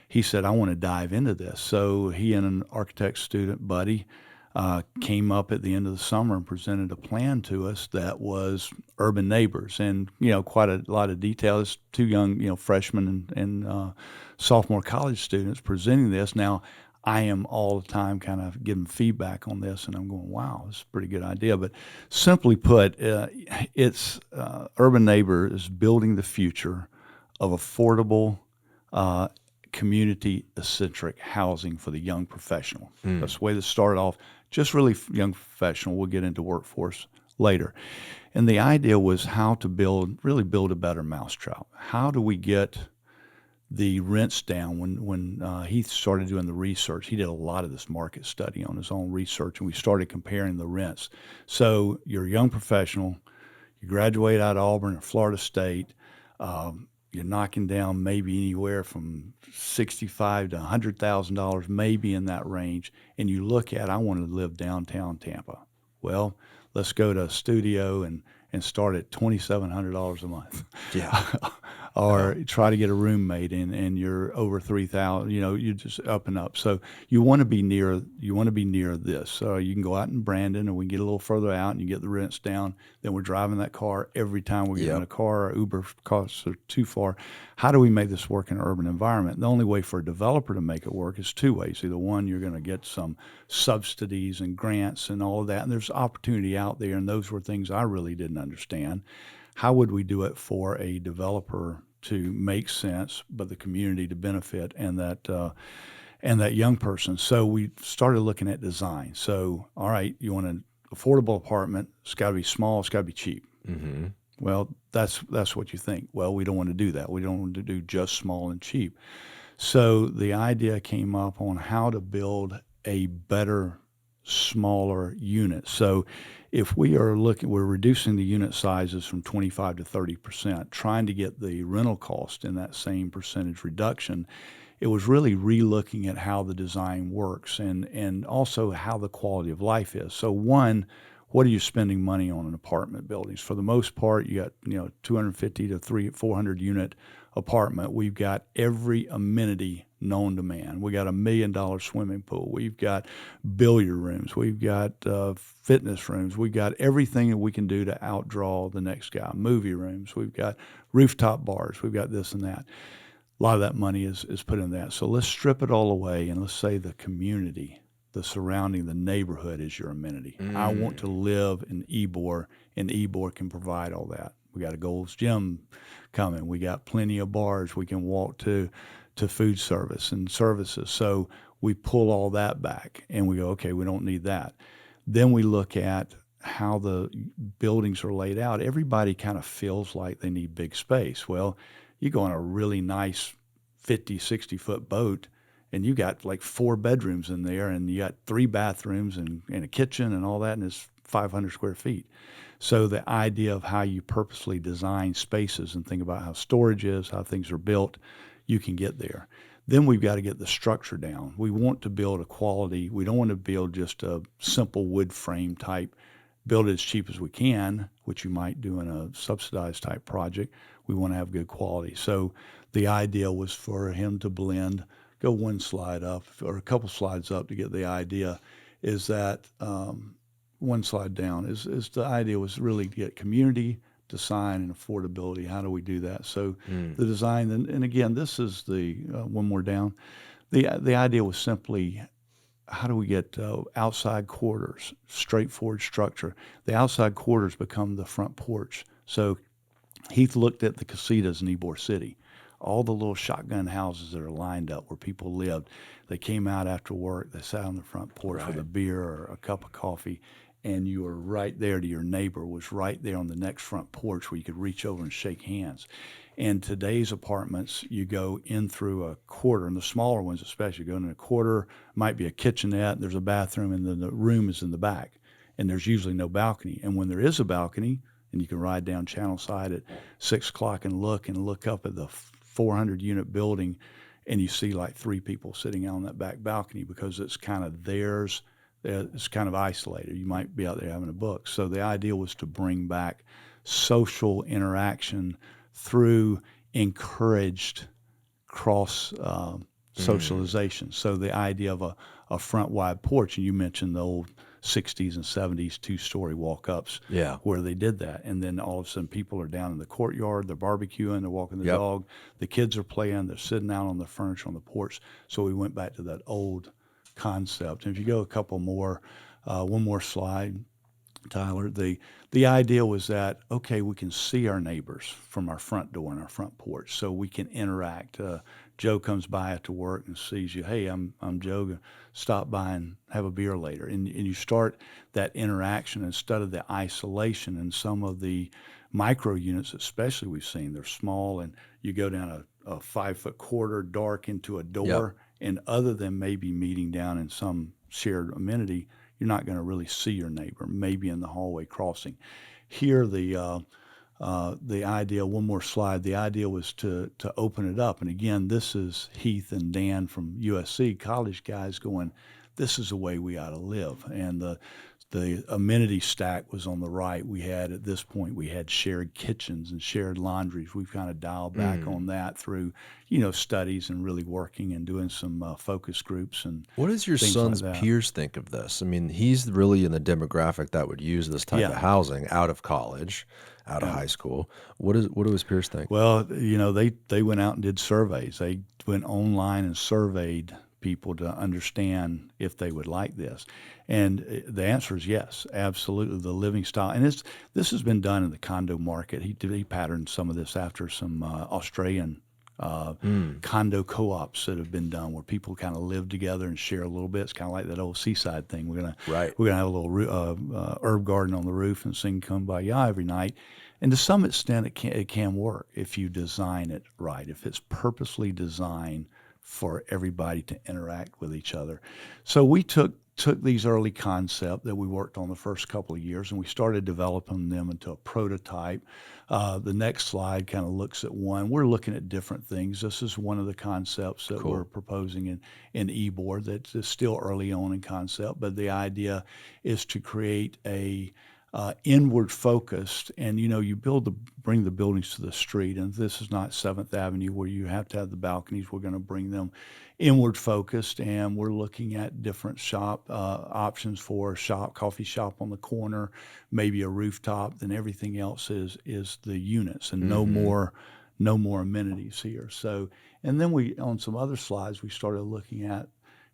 he said, I want to dive into this. So he and an architect student, buddy, came up at the end of the summer and presented a plan to us that was urban neighbors, and quite a lot of details. Two young freshmen and sophomore college students presenting this. Now, I am all the time kind of giving feedback on this, and I'm going, wow, this is a pretty good idea. But simply put, it's Urban Neighbor is building the future of affordable, community-centric housing for the young professional. That's the way this started off, just really young professional. We'll get into workforce later. And the idea was how to really build a better mousetrap. How do we get the rents down? When he started doing the research, he did a lot of this market study on his own research, and we started comparing the rents. So you're a young professional, you graduate out of Auburn or Florida State, you're knocking down maybe anywhere from $65,000 to $100,000, maybe in that range, and you look at, I want to live downtown Tampa. Well, let's go to a studio and start at $2,700 a month. Yeah. Or try to get a roommate and you're over $3,000, you're just up and up. So you want to be near this. So you can go out in Brandon, or we can get a little further out and you get the rents down. Then we're driving that car every time we get in a car. Our Uber costs are too far. How do we make this work in an urban environment? The only way for a developer to make it work is two ways. Either one, you're going to get some subsidies and grants and all of that, and there's opportunity out there, and those were things I really didn't understand. How would we do it for a developer to make sense, but the community to benefit, and that young person? So we started looking at design. So, all right, you want an affordable apartment. It's got to be small. It's got to be cheap. Mm-hmm. Well, that's what you think. Well, we don't want to do that. We don't want to do just small and cheap. So the idea came up on how to build a better, smaller unit. So if we're reducing the unit sizes from 25 to 30%, trying to get the rental cost in that same percentage reduction. It was really re-looking at how the design works and also how the quality of life is. So one, what are you spending money on in apartment buildings? For the most part, you got 250 to 400 unit apartment. We've got every amenity known to man. We got $1 million swimming pool. We've got billiard rooms. We've got fitness rooms. We've got everything that we can do to outdraw the next guy. Movie rooms. We've got rooftop bars. We've got this and that. A lot of that money is put in that. So let's strip it all away and let's say the community, the surrounding, the neighborhood is your amenity. I want to live in Ybor, and Ybor can provide all that. We got a Gold's Gym coming. We got plenty of bars we can walk to food service and services. So we pull all that back and we go, okay, we don't need that. Then we look at how the buildings are laid out. Everybody kind of feels like they need big space. Well, you go on a really nice 50, 60-foot boat, and you got like 4 bedrooms in there, and you got 3 bathrooms and a kitchen and all that, and it's 500 square feet. So the idea of how you purposely design spaces and think about how storage is, how things are built, you can get there. Then we've got to get the structure down. We want to build a quality. We don't want to build just a simple wood frame type, build it as cheap as we can, which you might do in a subsidized type project. We want to have good quality. So the idea was for him to blend, go one slide up or a couple slides up to get the idea, is that one slide down is the idea was really to get community, design, and affordability. How do we do that? So the design, and again, this is the one more down. The idea was simply, how do we get outside quarters, straightforward structure? The outside quarters become the front porch. So Heath looked at the casitas in Ybor City, all the little shotgun houses that are lined up where people lived. They came out after work, they sat on the front porch with a beer or a cup of coffee, and you were right there to your neighbor, was right there on the next front porch where you could reach over and shake hands. And today's apartments, you go in through a quarter, and the smaller ones especially, you go in a quarter, might be a kitchenette, there's a bathroom, and then the room is in the back. And there's usually no balcony. And when there is a balcony, and you can ride down Channel Side at 6 o'clock and look up at the 400-unit building, and you see like 3 people sitting out on that back balcony because it's kind of theirs. It's kind of isolated. You might be out there having a book. So the idea was to bring back social interaction through encouraged cross socialization. So the idea of a front wide porch, and you mentioned the old 60s and 70s 2-story walk-ups where they did that. And then all of a sudden people are down in the courtyard, they're barbecuing, they're walking the dog, the kids are playing, they're sitting out on the furniture on the porch. So we went back to that old concept. And if you go a couple more, one more slide, Tyler, the idea was that, okay, we can see our neighbors from our front door and our front porch, so we can interact. Joe comes by after work and sees you. Hey, I'm Joe. Stop by and have a beer later. And you start that interaction instead of the isolation. And some of the micro units, especially, we've seen they're small, and you go down a 5-foot corridor, dark into a door, and other than maybe meeting down in some shared amenity, you're not going to really see your neighbor, maybe in the hallway crossing. Here, the idea, one more slide, the idea was to open it up. And again, this is Heath and Dan from USC, college guys going, this is the way we ought to live. And the amenity stack was on the right. We had, at this point, we had shared kitchens and shared laundries. We've kind of dialed back on that through, studies and really working and doing some focus groups and what does your son's peers think of this? I mean, he's really in the demographic that would use this type of housing out of college, out of high school. What do his peers think? Well, they went out and did surveys. They went online and surveyed people to understand if they would like this. And the answer is yes, absolutely. The living style. And this has been done in the condo market. He patterned some of this after some Australian condo co-ops that have been done where people kind of live together and share a little bit. It's kind of like that old Seaside thing. We're gonna have a little herb garden on the roof and sing Kumbaya every night. And to some extent, it can work if you design it right, if it's purposely designed for everybody to interact with each other. So we took took these early concepts that we worked on the first couple of years, and we started developing them into a prototype. The next slide kind of looks at one. We're looking at different things. This is one of the concepts that we're proposing in Ybor that is still early on in concept, but the idea is to create a inward focused, and you bring the buildings to the street, and this is not 7th Avenue where you have to have the balconies. We're going to bring them inward focused, and we're looking at different shop options for a coffee shop on the corner, maybe a rooftop. Then everything else is the units, and no more amenities here. So, and then we, on some other slides, we started looking at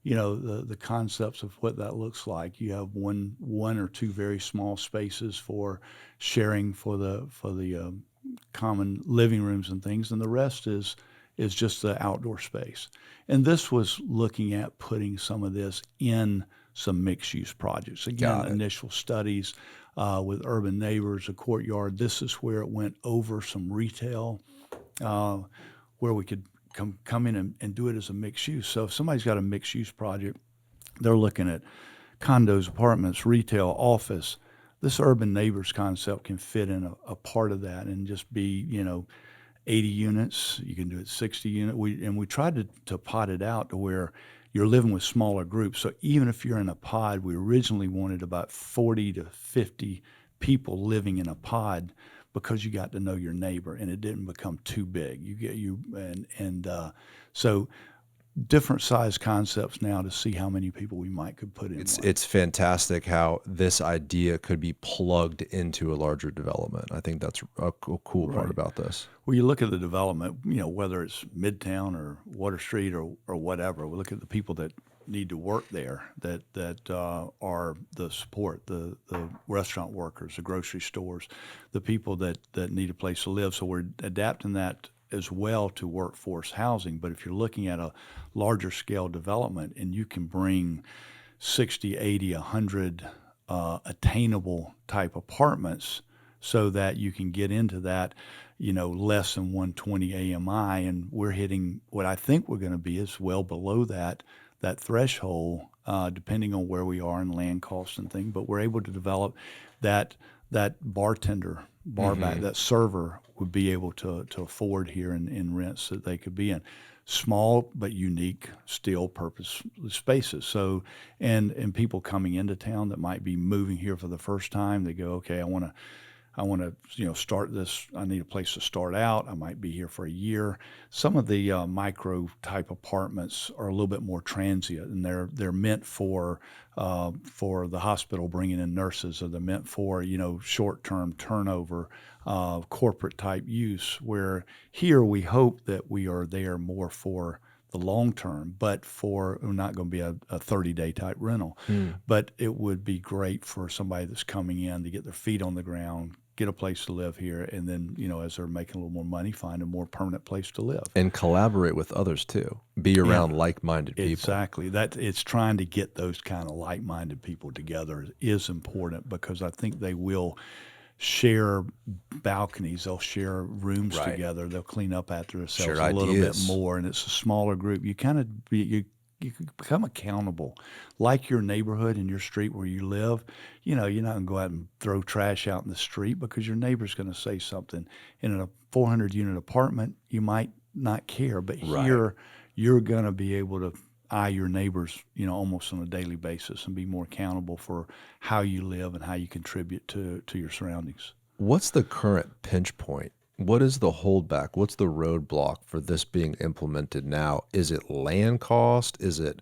the concepts of what that looks like. You have one or two very small spaces for sharing for the common living rooms and things, and the rest is just the outdoor space. And this was looking at putting some of this in some mixed-use projects. Again, initial studies with urban neighbors, a courtyard. This is where it went over some retail, where we could come in and do it as a mixed use. So if somebody's got a mixed use project, they're looking at condos, apartments, retail, office. This urban neighbors concept can fit in a part of that and just be, 80 units. You can do it 60 units. We tried to pot it out to where you're living with smaller groups. So even if you're in a pod, we originally wanted about 40 to 50 people living in a pod, because you got to know your neighbor and it didn't become too big. So different size concepts now to see how many people we could put in. It's fantastic how this idea could be plugged into a larger development. I think that's a cool part about this. Well, you look at the development, whether it's Midtown or Water Street or whatever, we look at the people that need to work there, that are the support, the restaurant workers, the grocery stores, the people that need a place to live. So we're adapting that as well to workforce housing. But if you're looking at a larger scale development and you can bring 60, 80, 100 attainable type apartments so that you can get into that, less than 120 AMI, and we're hitting what I think we're going to be is well below that threshold, depending on where we are in land costs and things. But we're able to develop that bartender, back, that server would be able to afford here in rents that they could be in. Small but unique, still purpose spaces. So, and people coming into town that might be moving here for the first time, they go, okay, I want to start this. I need a place to start out. I might be here for a year. Some of the micro type apartments are a little bit more transient, and they're meant for the hospital bringing in nurses, or they're meant for short term turnover, corporate type use. Where here we hope that we are there more for the long term, but we're not going to be a 30-day type rental. But it would be great for somebody that's coming in to get their feet on the ground, get a place to live here, and then, as they're making a little more money, find a more permanent place to live. And collaborate with others too. Be around like-minded people. Exactly. It's trying to get those kind of like-minded people together is important, because I think they will share balconies, they'll share rooms together, they'll clean up after themselves a little bit more, and it's a smaller group. You kind of you become accountable, like your neighborhood and your street where you live. You're not going to go out and throw trash out in the street because your neighbor's going to say something. In a 400-unit apartment, you might not care, but here you're going to be able to eye your neighbors, almost on a daily basis, and be more accountable for how you live and how you contribute to your surroundings. What's the current pinch point? What is the holdback? What's the roadblock for this being implemented now? Is it land cost? Is it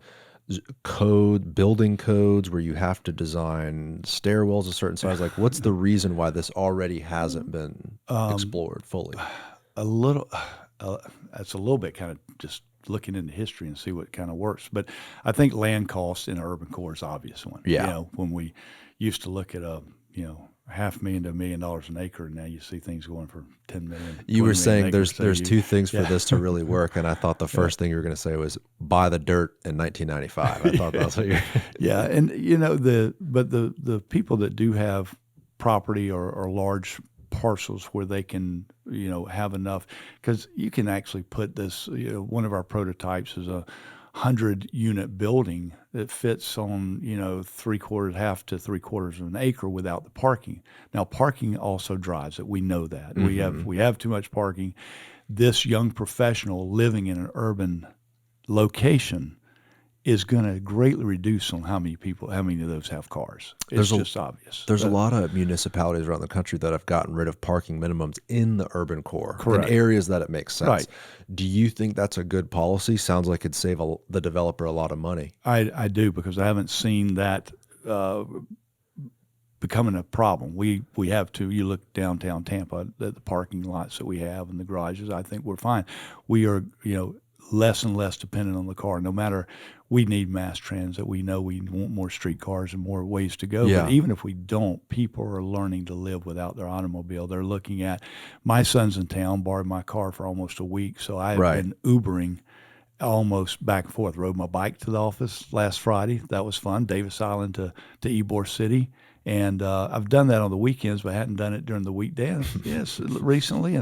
building codes where you have to design stairwells a certain size? Like, what's the reason why this already hasn't been explored fully? That's a little bit kind of just looking into history and see what kind of works. But I think land cost in an urban core is an obvious one. Yeah. When we used to look at $500,000 to $1 million an acre, and now you see things going for $10 million. You were saying there's two things for this to really work, and I thought the first thing you were going to say was buy the dirt in 1995. I thought that's what you're. Yeah, and the people that do have property or large parcels where they can have enough, because you can actually put this. One of our prototypes is a 100-unit building that fits on, half to 3/4 of an acre without the parking. Now, parking also drives it. We know that. We have too much parking. This young professional living in an urban location is going to greatly reduce on how many of those have cars. It's just obvious. There's a lot of municipalities around the country that have gotten rid of parking minimums in the urban core, Correct. in areas that it makes sense. Right. Do you think that's a good policy? Sounds like it'd save the developer a lot of money. I do, because I haven't seen that becoming a problem. We have to. You look downtown Tampa at the parking lots that we have and the garages. I think we're fine. We are, less and less dependent on the car. No matter, we need mass transit. We know we want more streetcars and more ways to go. Yeah. But even if we don't, people are learning to live without their automobile. They're looking at, my son's in town, borrowed my car for almost a week, so I've been Ubering almost back and forth. Rode my bike to the office last Friday. That was fun. Davis Island to Ybor City. And I've done that on the weekends, but I hadn't done it during the weekdays. Yes, recently.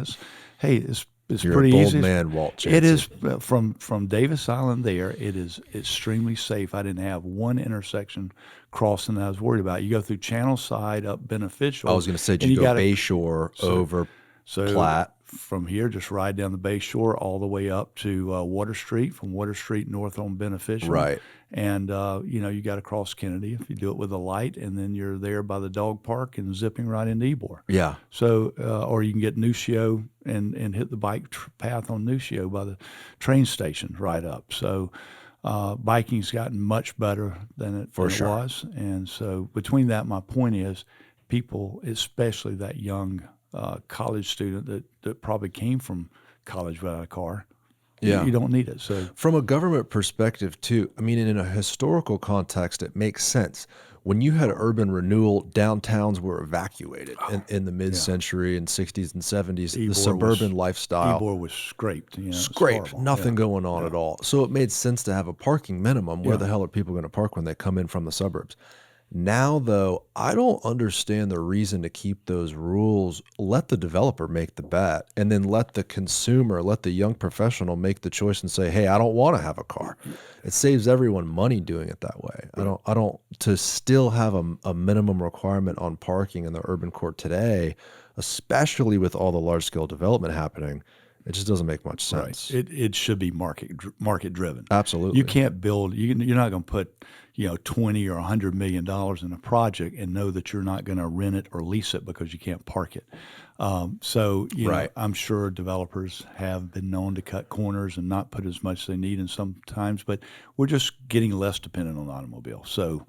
It's You're pretty a bold easy. man, Walt Chancey. It is from Davis Island there. It is extremely safe. I didn't have one intersection crossing that I was worried about. You go through Channel Side up Beneficial. I was going to say, did you go Bayshore over Platte? From here, just ride down the Bayshore all the way up to Water Street, from Water Street north on Beneficial. Right. And, you got to cross Kennedy if you do it with a light, and then you're there by the dog park and zipping right into Ybor. Yeah. So, or you can get Nucio and hit the bike path on Nucio by the train station right up. So, biking's gotten much better than it was. And so between that, my point is, people, especially that young college student that probably came from college without a car, you don't need it. So from a government perspective too, I mean, in a historical context, it makes sense. When you had urban renewal, downtowns were evacuated in the mid-century and 60s and 70s. The suburban lifestyle. Ybor was scraped. Nothing going on at all. So it made sense to have a parking minimum. Where the hell are people going to park when they come in from the suburbs? Now, though, I don't understand the reason to keep those rules. Let the developer make the bet, and then let the consumer, let the young professional make the choice and say, hey, I don't want to have a car. It saves everyone money doing it that way. I don't, to still have a minimum requirement on parking in the urban core today, especially with all the large scale development happening, it just doesn't make much sense. Right. It should be market driven. Absolutely. You can't build. You're not going to put $20 or $100 million in a project and know that you're not going to rent it or lease it because you can't park it. So I'm sure developers have been known to cut corners and not put as much as they need in sometimes, but we're just getting less dependent on automobiles. So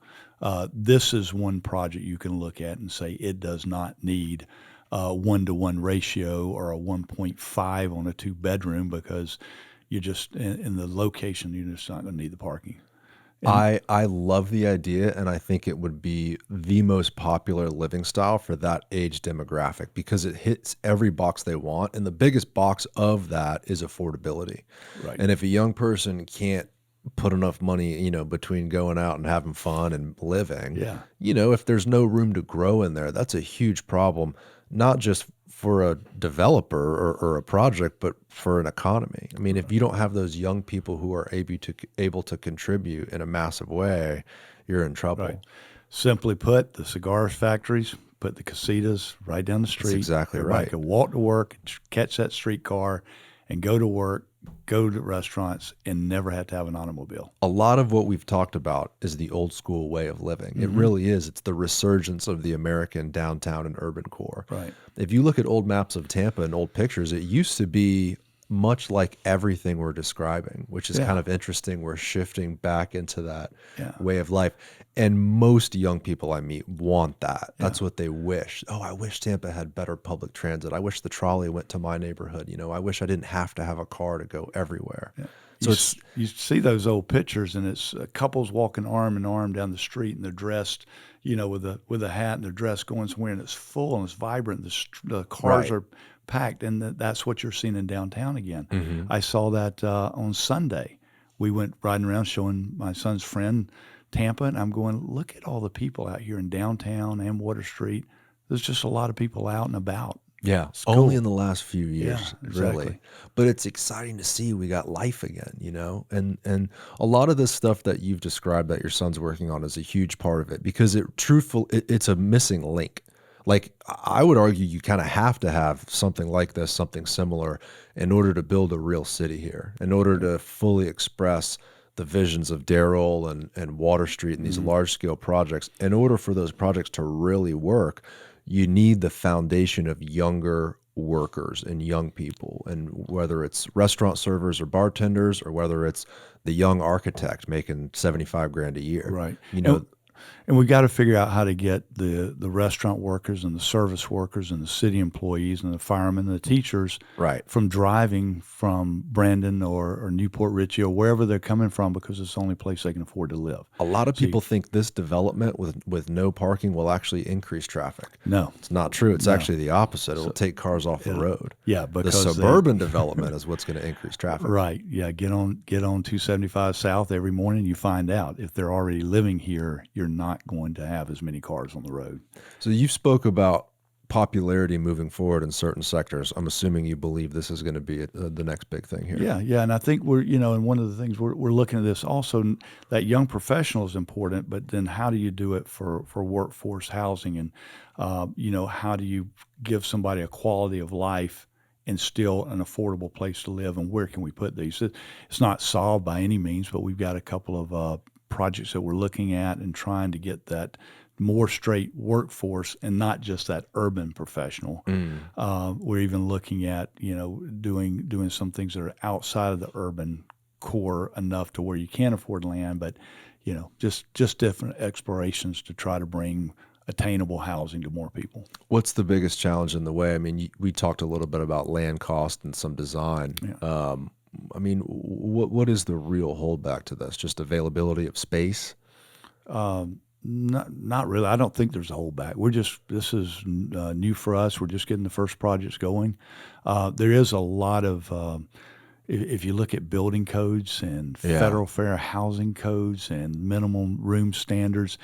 this is one project you can look at and say it does not need 1-to-1 ratio or a 1.5 on a 2-bedroom, because you just in the location you're just not going to need the parking. I love the idea, and I think it would be the most popular living style for that age demographic, because it hits every box they want, and the biggest box of that is affordability. Right. And if a young person can't put enough money, between going out and having fun and living, if there's no room to grow in there, that's a huge problem, not just for a developer or a project, but for an economy. I mean, if you don't have those young people who are able to contribute in a massive way, you're in trouble. Right. Simply put, the cigar factories put the casitas right down the street. That's exactly Everybody right. can walk to work, catch that streetcar, and go to work, go to restaurants, and never have to have an automobile. A lot of what we've talked about is the old school way of living. It really is. It's the resurgence of the American downtown and urban core. Right. If you look at old maps of Tampa and old pictures, it used to be much like everything we're describing, which is kind of interesting. We're shifting back into that way of life. And most young people I meet want that. That's what they wish. Oh, I wish Tampa had better public transit. I wish the trolley went to my neighborhood. I wish I didn't have to have a car to go everywhere. Yeah. So you see those old pictures, and it's couples walking arm in arm down the street, and they're dressed, with a hat, and they're dressed going somewhere, and it's full and it's vibrant. The cars are packed, and that's what you're seeing in downtown again. Mm-hmm. I saw that on Sunday. We went riding around showing my son's friend Tampa, and I'm going, look at all the people out here in downtown and Water Street. There's just a lot of people out and about. Yeah, It's only cool. in the last few Yeah, years, really. exactly. But it's exciting to see we got life again, you know? And a lot of this stuff that you've described that your son's working on is a huge part of it because it's a missing link. Like I would argue you kind of have to have something like this, something similar in order to build a real city here, in order to fully express the visions of Darrell and Water Street and these Mhm. large scale projects. In order for those projects to really work, you need the foundation of younger workers and young people. And whether it's restaurant servers or bartenders, or whether it's the young architect making 75 grand a year, Right. you And know, And we got to figure out how to get the restaurant workers and the service workers and the city employees and the firemen and the teachers right. from driving from Brandon or Newport Richie or wherever they're coming from because it's the only place they can afford to live. A lot of So people think this development with no parking will actually increase traffic. no, It's not true. It's no. actually the opposite. It'll take cars off the road. Yeah, The because suburban development is what's going to increase traffic. right. Yeah, get on 275 South every morning. You find out if they're already living here, you're not going to have as many cars on the road. So you spoke about popularity moving forward in certain sectors. I'm assuming you believe this is going to be the next big thing here. Yeah, and I think and one of the things we're looking at this also that young professional is important, but then how do you do it for workforce housing, and how do you give somebody a quality of life and still an affordable place to live, and where can we put these? It's not solved by any means, but we've got a couple of projects that we're looking at and trying to get that more straight workforce and not just that urban professional. We're even looking at doing some things that are outside of the urban core enough to where you can afford land, but just different explorations to try to bring attainable housing to more people. What's the biggest challenge in the way? I mean, we talked a little bit about land cost and some design. Yeah. I mean, what is the real holdback to this? Just availability of space? Not really. I don't think there's a holdback. This is new for us. We're just getting the first projects going. There is a lot of, if you look at building codes and federal fair housing codes and minimum room standards,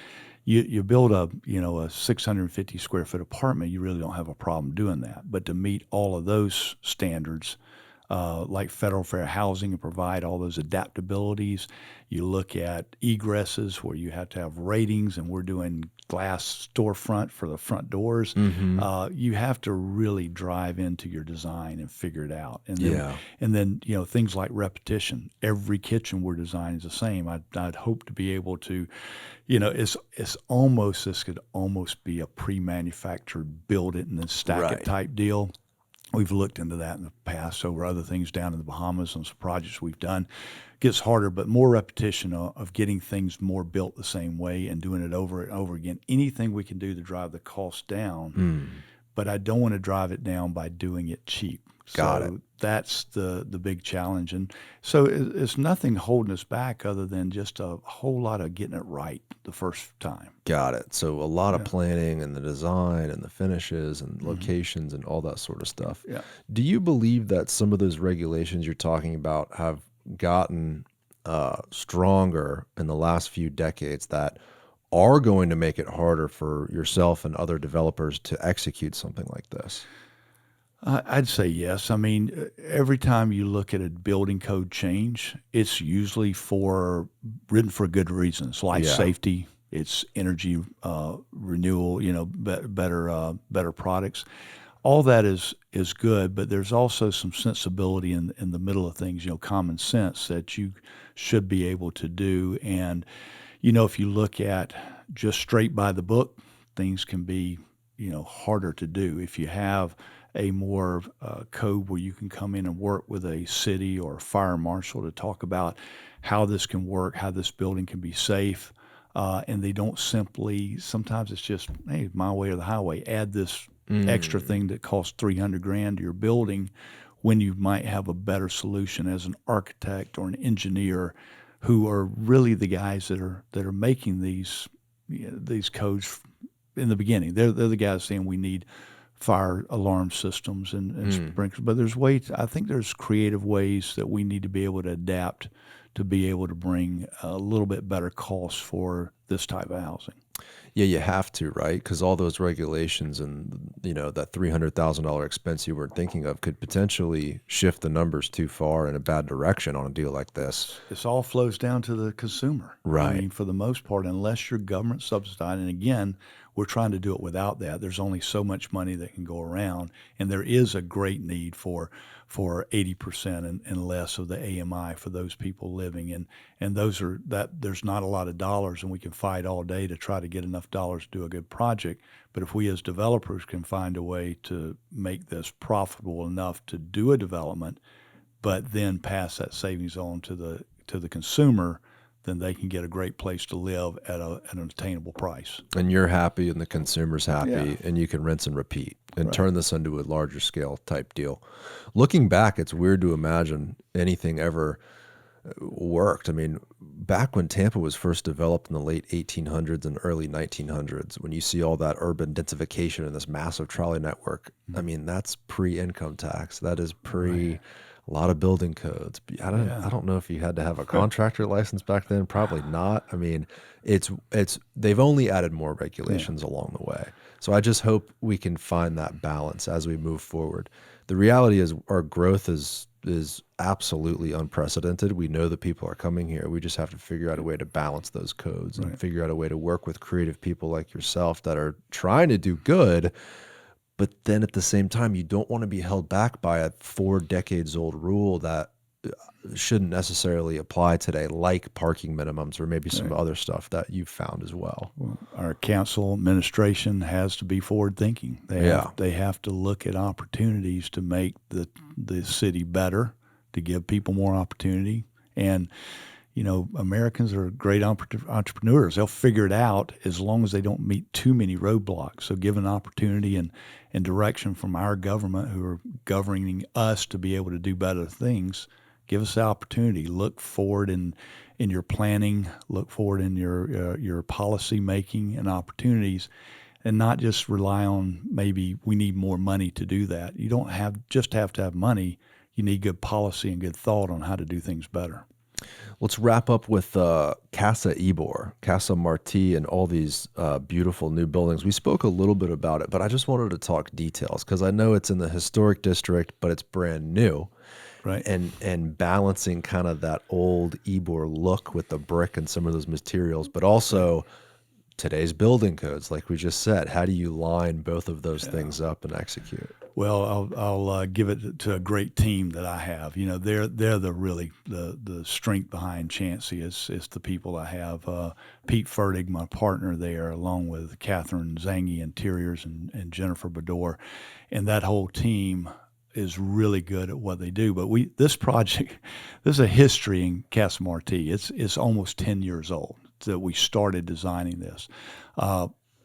you build a 650 square foot apartment, you really don't have a problem doing that. But to meet all of those standards, like federal fair housing and provide all those adaptabilities. You look at egresses where you have to have ratings, and we're doing glass storefront for the front doors. You have to really drive into your design and figure it out. And then things like repetition. Every kitchen we're designing is the same. I'd hope to be able to, this could almost be a pre-manufactured build it and then stack it type deal. We've looked into that in the past over other things down in the Bahamas and some projects we've done. It gets harder, but more repetition of getting things more built the same way and doing it over and over again. Anything we can do to drive the cost down, but I don't want to drive it down by doing it cheap. Got it. That's the big challenge. And so it's nothing holding us back other than just a whole lot of getting it right the first time. Got it. So a lot of planning and the design and the finishes and locations and all that sort of stuff. Yeah. Do you believe that some of those regulations you're talking about have gotten stronger in the last few decades that are going to make it harder for yourself and other developers to execute something like this? I'd say yes. I mean, every time you look at a building code change, it's usually written for good reasons, life safety, it's energy renewal, better products. All that is good, but there's also some sensibility in the middle of things, common sense that you should be able to do. And, if you look at just straight by the book, things can be, harder to do. If you have a more code where you can come in and work with a city or a fire marshal to talk about how this can work, how this building can be safe, and they don't simply, sometimes it's just, hey, my way or the highway, add this extra thing that costs $300,000 to your building when you might have a better solution as an architect or an engineer who are really the guys that are making these codes in the beginning. They're the guys saying we need fire alarm systems and sprinklers. But I think there's creative ways that we need to be able to adapt to be able to bring a little bit better costs for this type of housing. Yeah, you have to, right? Because all those regulations and that $300,000 expense you weren't thinking of could potentially shift the numbers too far in a bad direction on a deal like this. This all flows down to the consumer. I Right. mean, for the most part, unless you're government subsidized, and again, we're trying to do it without that. There's only so much money that can go around, and there is a great need for 80% and less of the AMI for those people living, and there's not a lot of dollars, and we can fight all day to try to get enough dollars to do a good project. But if we as developers can find a way to make this profitable enough to do a development, but then pass that savings on to the consumer, then they can get a great place to live at an attainable price. And you're happy and the consumer's happy, Yeah. and you can rinse and repeat and Right. turn this into a larger scale type deal. Looking back, it's weird to imagine anything ever worked. I mean, back when Tampa was first developed in the late 1800s and early 1900s, when you see all that urban densification and this massive trolley network, I mean, that's pre-income tax. That is pre a lot of building codes. I don't know if you had to have a contractor license back then. Probably not. I mean, it's they've only added more regulations along the way. So I just hope we can find that balance as we move forward. The reality is our growth is absolutely unprecedented. We know that people are coming here. We just have to figure out a way to balance those codes and figure out a way to work with creative people like yourself that are trying to do good. But then at the same time, you don't want to be held back by a 4 decades old rule that shouldn't necessarily apply today, like parking minimums or maybe some other stuff that you've found as well. Our council administration has to be forward thinking. They have to look at opportunities to make the city better, to give people more opportunity. And Americans are great entrepreneurs. They'll figure it out as long as they don't meet too many roadblocks. So given opportunity and direction from our government, who are governing us to be able to do better things, give us the opportunity. Look forward in your planning. Look forward in your policy making and opportunities, and not just rely on maybe we need more money to do that. You don't have to have money. You need good policy and good thought on how to do things better. Let's wrap up with Cassa Ybor, Casa Marti, and all these beautiful new buildings. We spoke a little bit about it, but I just wanted to talk details because I know it's in the historic district, but it's brand new. Right. And balancing kind of that old Ybor look with the brick and some of those materials, but also today's building codes, like we just said. How do you line both of those things up and execute? Well, I'll give it to a great team that I have. They're the strength behind Chancey is the people I have. Pete Fertig, my partner there, along with Catherine Zangi Interiors and Jennifer Bedore, and that whole team is really good at what they do. But this project, there's a history in Cassa Marti. It's almost 10 years old that we started designing this.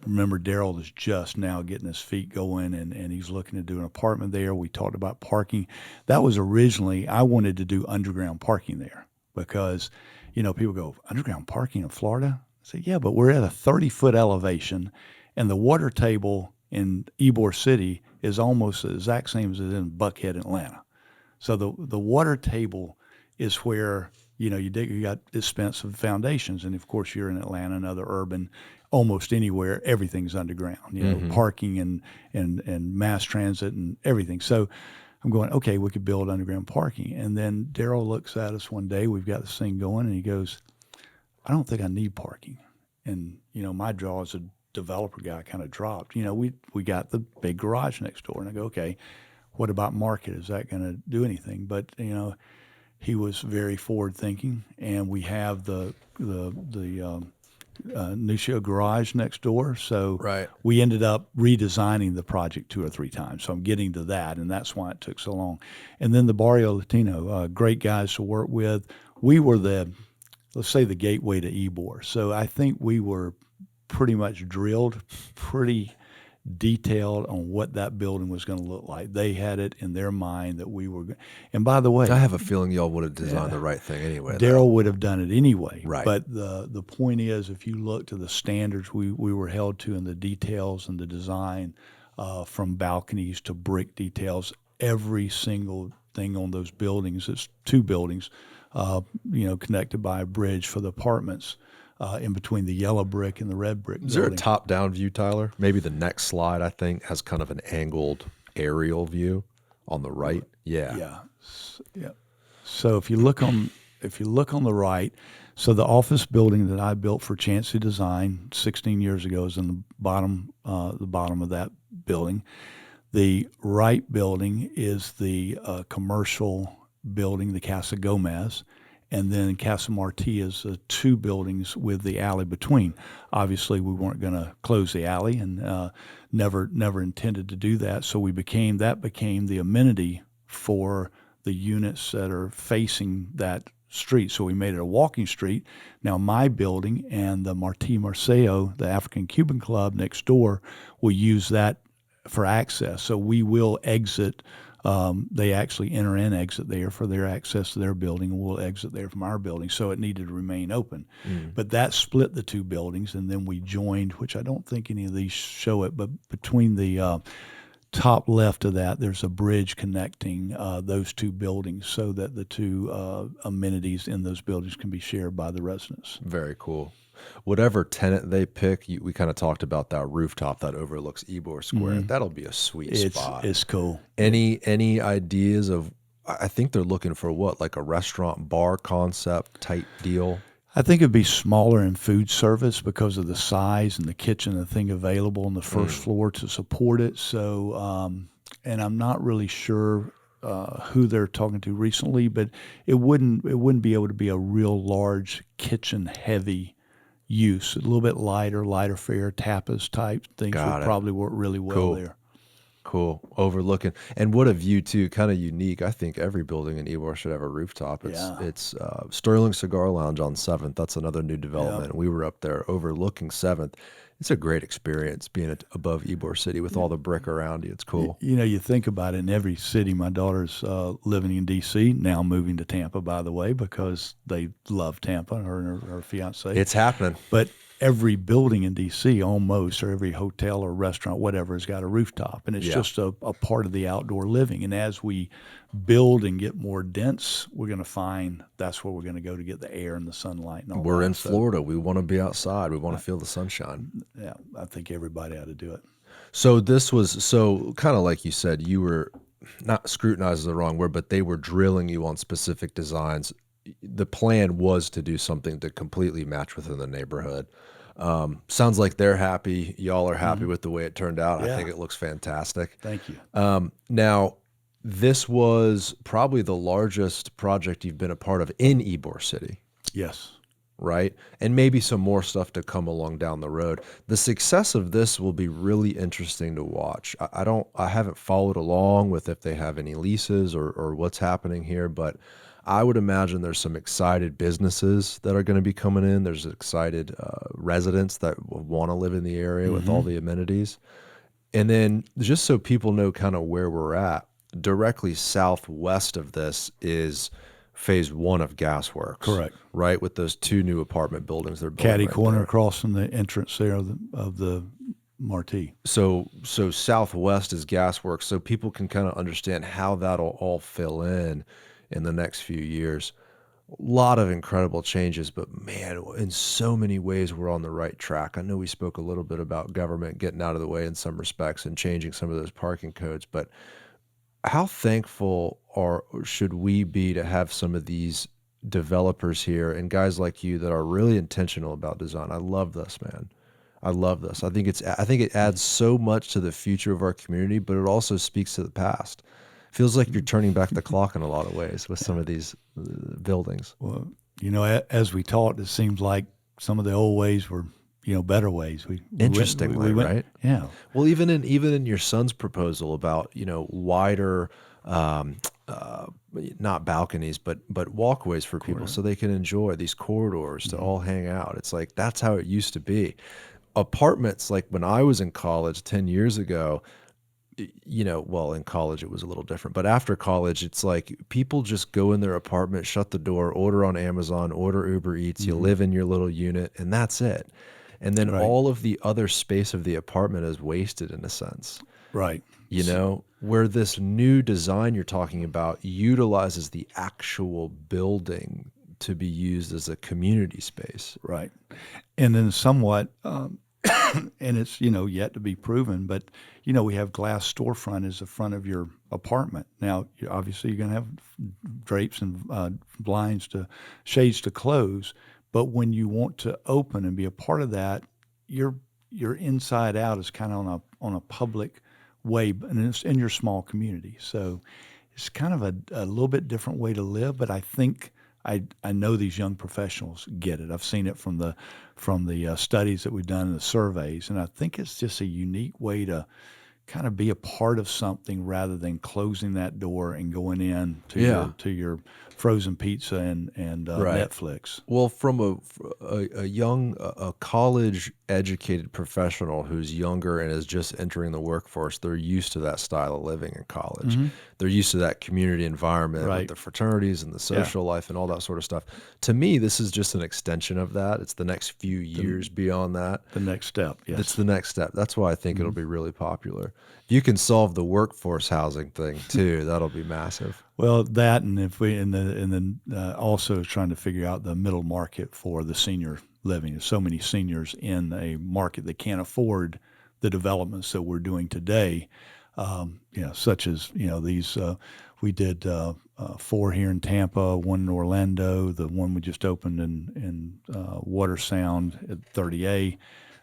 Remember, Daryl is just now getting his feet going, and he's looking to do an apartment there. We talked about parking. That was originally, I wanted to do underground parking there because, people go, underground parking in Florida? I say, yeah, but we're at a 30-foot elevation, and the water table in Ybor City is almost the exact same as it is in Buckhead, Atlanta. So the water table is where, you got expensive foundations. And of course, you're in Atlanta and other urban, almost anywhere, everything's underground, parking and mass transit and everything. So I'm going, okay, we could build underground parking. And then Daryl looks at us one day, we've got this thing going, and he goes, I don't think I need parking. And, my jaw as a developer guy kind of dropped. We got the big garage next door, and I go, okay, what about market? Is that going to do anything? But, he was very forward thinking, and we have the Nucio garage next door. So we ended up redesigning the project 2 or 3 times. So I'm getting to that, and that's why it took so long. And then the Barrio Latino, great guys to work with. We were let's say the gateway to Ybor. So I think we were pretty much drilled, pretty detailed on what that building was going to look like. They had it in their mind that we were – and by the way – I have a feeling y'all would have designed the right thing anyway. Daryl would have done it anyway. Right. But the point is, if you look to the standards we were held to in the details and the design, from balconies to brick details, every single thing on those buildings – it's 2 buildings, connected by a bridge for the apartments – in between the yellow brick and the red brick Is there a building. top-down view, Tyler? Maybe the next slide, I think, has kind of an angled aerial view on the right. Yeah. Yeah. Yeah. So if you look on the right, so the office building that I built for Chancey Design 16 years ago is in the bottom of that building. The right building is the commercial building, the Casa Gomez, and then Casa Marti is two buildings with the alley between. Obviously, we weren't going to close the alley, and never intended to do that. So became the amenity for the units that are facing that street. So we made it a walking street. Now my building and the Marti Marceo, the African Cuban Club next door, will use that for access. So we will exit. They actually enter and exit there for their access to their building, and we'll exit there from our building. So it needed to remain open. But that split the two buildings, and then we joined, which I don't think any of these show it, but between the top left of that, there's a bridge connecting those two buildings so that the two amenities in those buildings can be shared by the residents. Very cool. Whatever tenant they pick, we kind of talked about that rooftop that overlooks Ybor Square. That'll be a sweet spot. It's cool. Any ideas of? I think they're looking for what, like a restaurant bar concept type deal. I think it'd be smaller in food service because of the size and the kitchen and the thing available on the first floor to support it. So, and I'm not really sure who they're talking to recently, but it wouldn't be able to be a real large kitchen heavy use. A little bit lighter fare, tapas type things would probably work really well there. Cool. Overlooking. And what a view, too. Kind of unique. I think every building in Ybor should have a rooftop. It's Sterling Cigar Lounge on 7th. That's another new development. We were up there overlooking 7th. It's a great experience being above Ybor City with all the brick around you. It's cool. You think about it in every city. My daughter's living in D.C., now moving to Tampa, by the way, because they love Tampa, her and her fiance. It's happening. But every building in D.C. almost, or every hotel or restaurant, whatever, has got a rooftop. And it's just a part of the outdoor living. And as we build and get more dense, we're going to find that's where we're going to go to get the air and the sunlight. And all we're in Florida. We want to be outside. We want to feel the sunshine. Yeah, I think everybody ought to do it. So this was, kind of like you said, you were, not scrutinized is the wrong word, but they were drilling you on specific designs. The plan was to do something to completely match within the neighborhood. Sounds like they're happy. Y'all are happy with the way it turned out. Yeah. I think it looks fantastic. Thank you. Now, this was probably the largest project you've been a part of in Ybor City. Yes. Right? And maybe some more stuff to come along down the road. The success of this will be really interesting to watch. I haven't followed along with if they have any leases or what's happening here, but I would imagine there's some excited businesses that are going to be coming in. There's excited residents that want to live in the area with all the amenities. And then just so people know kind of where we're at, directly southwest of this is phase 1 of Gasworks. Correct. Right, with those 2 new apartment buildings they're building. Caddy corner across from the entrance there of the Marti. So southwest is Gasworks, so people can kind of understand how that'll all fill in the next few years. A lot of incredible changes, but man, in so many ways we're on the right track. I know we spoke a little bit about government getting out of the way in some respects and changing some of those parking codes, but how thankful should we be to have some of these developers here and guys like you that are really intentional about design? I love this, man. I love this. I think it adds so much to the future of our community, but it also speaks to the past. Feels like you're turning back the clock in a lot of ways with some of these buildings. Well, as we talked, it seems like some of the old ways were, better ways. Interestingly, right? Yeah. Well, even in your son's proposal about, wider, not balconies, but walkways for people so they can enjoy these corridors to all hang out. It's like, that's how it used to be. Apartments, like when I was in college 10 years ago, well, in college it was a little different, but after college, it's like people just go in their apartment, shut the door, order on Amazon, order Uber Eats, you live in your little unit, and that's it. And then all of the other space of the apartment is wasted in a sense. Right. Where this new design you're talking about utilizes the actual building to be used as a community space. Right. And then somewhat, and it's, yet to be proven, but, we have glass storefront as the front of your apartment. Now, obviously, you're going to have drapes and shades to close, but when you want to open and be a part of that, your inside out is kind of on a public way, and it's in your small community. So it's kind of a little bit different way to live, but I think I know these young professionals get it. I've seen it from the studies that we've done and the surveys, and I think it's just a unique way to kind of be a part of something rather than closing that door and going in to your frozen pizza and Right. Netflix. Well, from a college educated professional who's younger and is just entering the workforce, they're used to that style of living in college. Mm-hmm. They're used to that community environment with Right. the fraternities and the social life and all that sort of stuff. To me, this is just an extension of that. It's the next few years beyond that. The next step, yes. It's the next step. That's why I think it'll be really popular. If you can solve the workforce housing thing too, that'll be massive. Well, that, and then also trying to figure out the middle market for the senior living. There's so many seniors in a market that can't afford the developments that we're doing today. Such as these. We did 4 here in Tampa, 1 in Orlando, the one we just opened in WaterSound at 30A.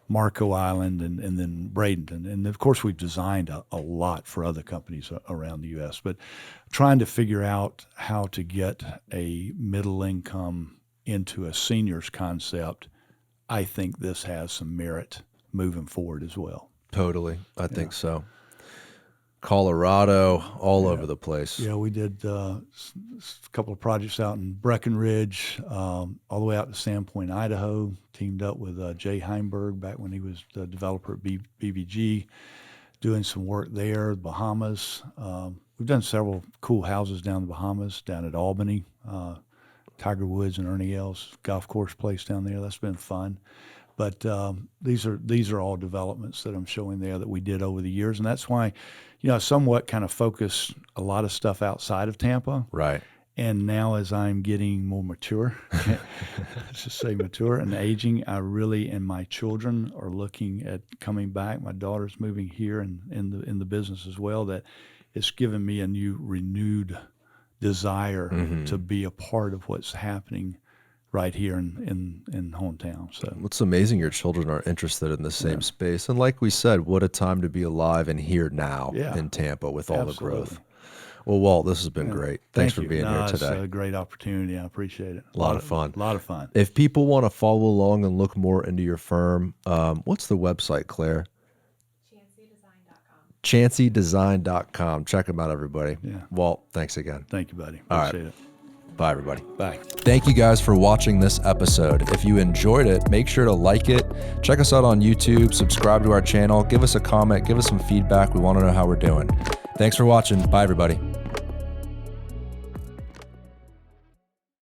Marco Island, and then Bradenton. And of course, we've designed a lot for other companies around the U.S., but trying to figure out how to get a middle income into a seniors concept, I think this has some merit moving forward as well. Totally. I think so. Colorado, all over the place. Yeah, we did a couple of projects out in Breckenridge, all the way out to Sandpoint, Idaho. Teamed up with Jay Heimberg back when he was the developer at BBG, doing some work there. Bahamas. We've done several cool houses down in the Bahamas, down at Albany, Tiger Woods and Ernie Els golf course place down there. That's been fun. But these are all developments that I'm showing there that we did over the years, and that's why, I somewhat kind of focus a lot of stuff outside of Tampa. Right. And now, as I'm getting more mature, let's just say mature and aging, I really, and my children are looking at coming back. My daughter's moving here and in the business as well. That it's given me a new renewed desire to be a part of what's happening right here in hometown. So it's amazing your children are interested in the same space. And like we said, what a time to be alive and here now in Tampa with all the growth. Well, Walt, this has been great. Thanks for being here today. It's a great opportunity. I appreciate it. A lot of fun. A lot of fun. If people want to follow along and look more into your firm, what's the website, Claire? ChanceyDesign.com. Check them out, everybody. Yeah. Walt, thanks again. Thank you, buddy. Appreciate it. Bye, everybody. Bye. Thank you guys for watching this episode. If you enjoyed it, make sure to like it. Check us out on YouTube, subscribe to our channel, give us a comment, give us some feedback. We want to know how we're doing. Thanks for watching. Bye, everybody.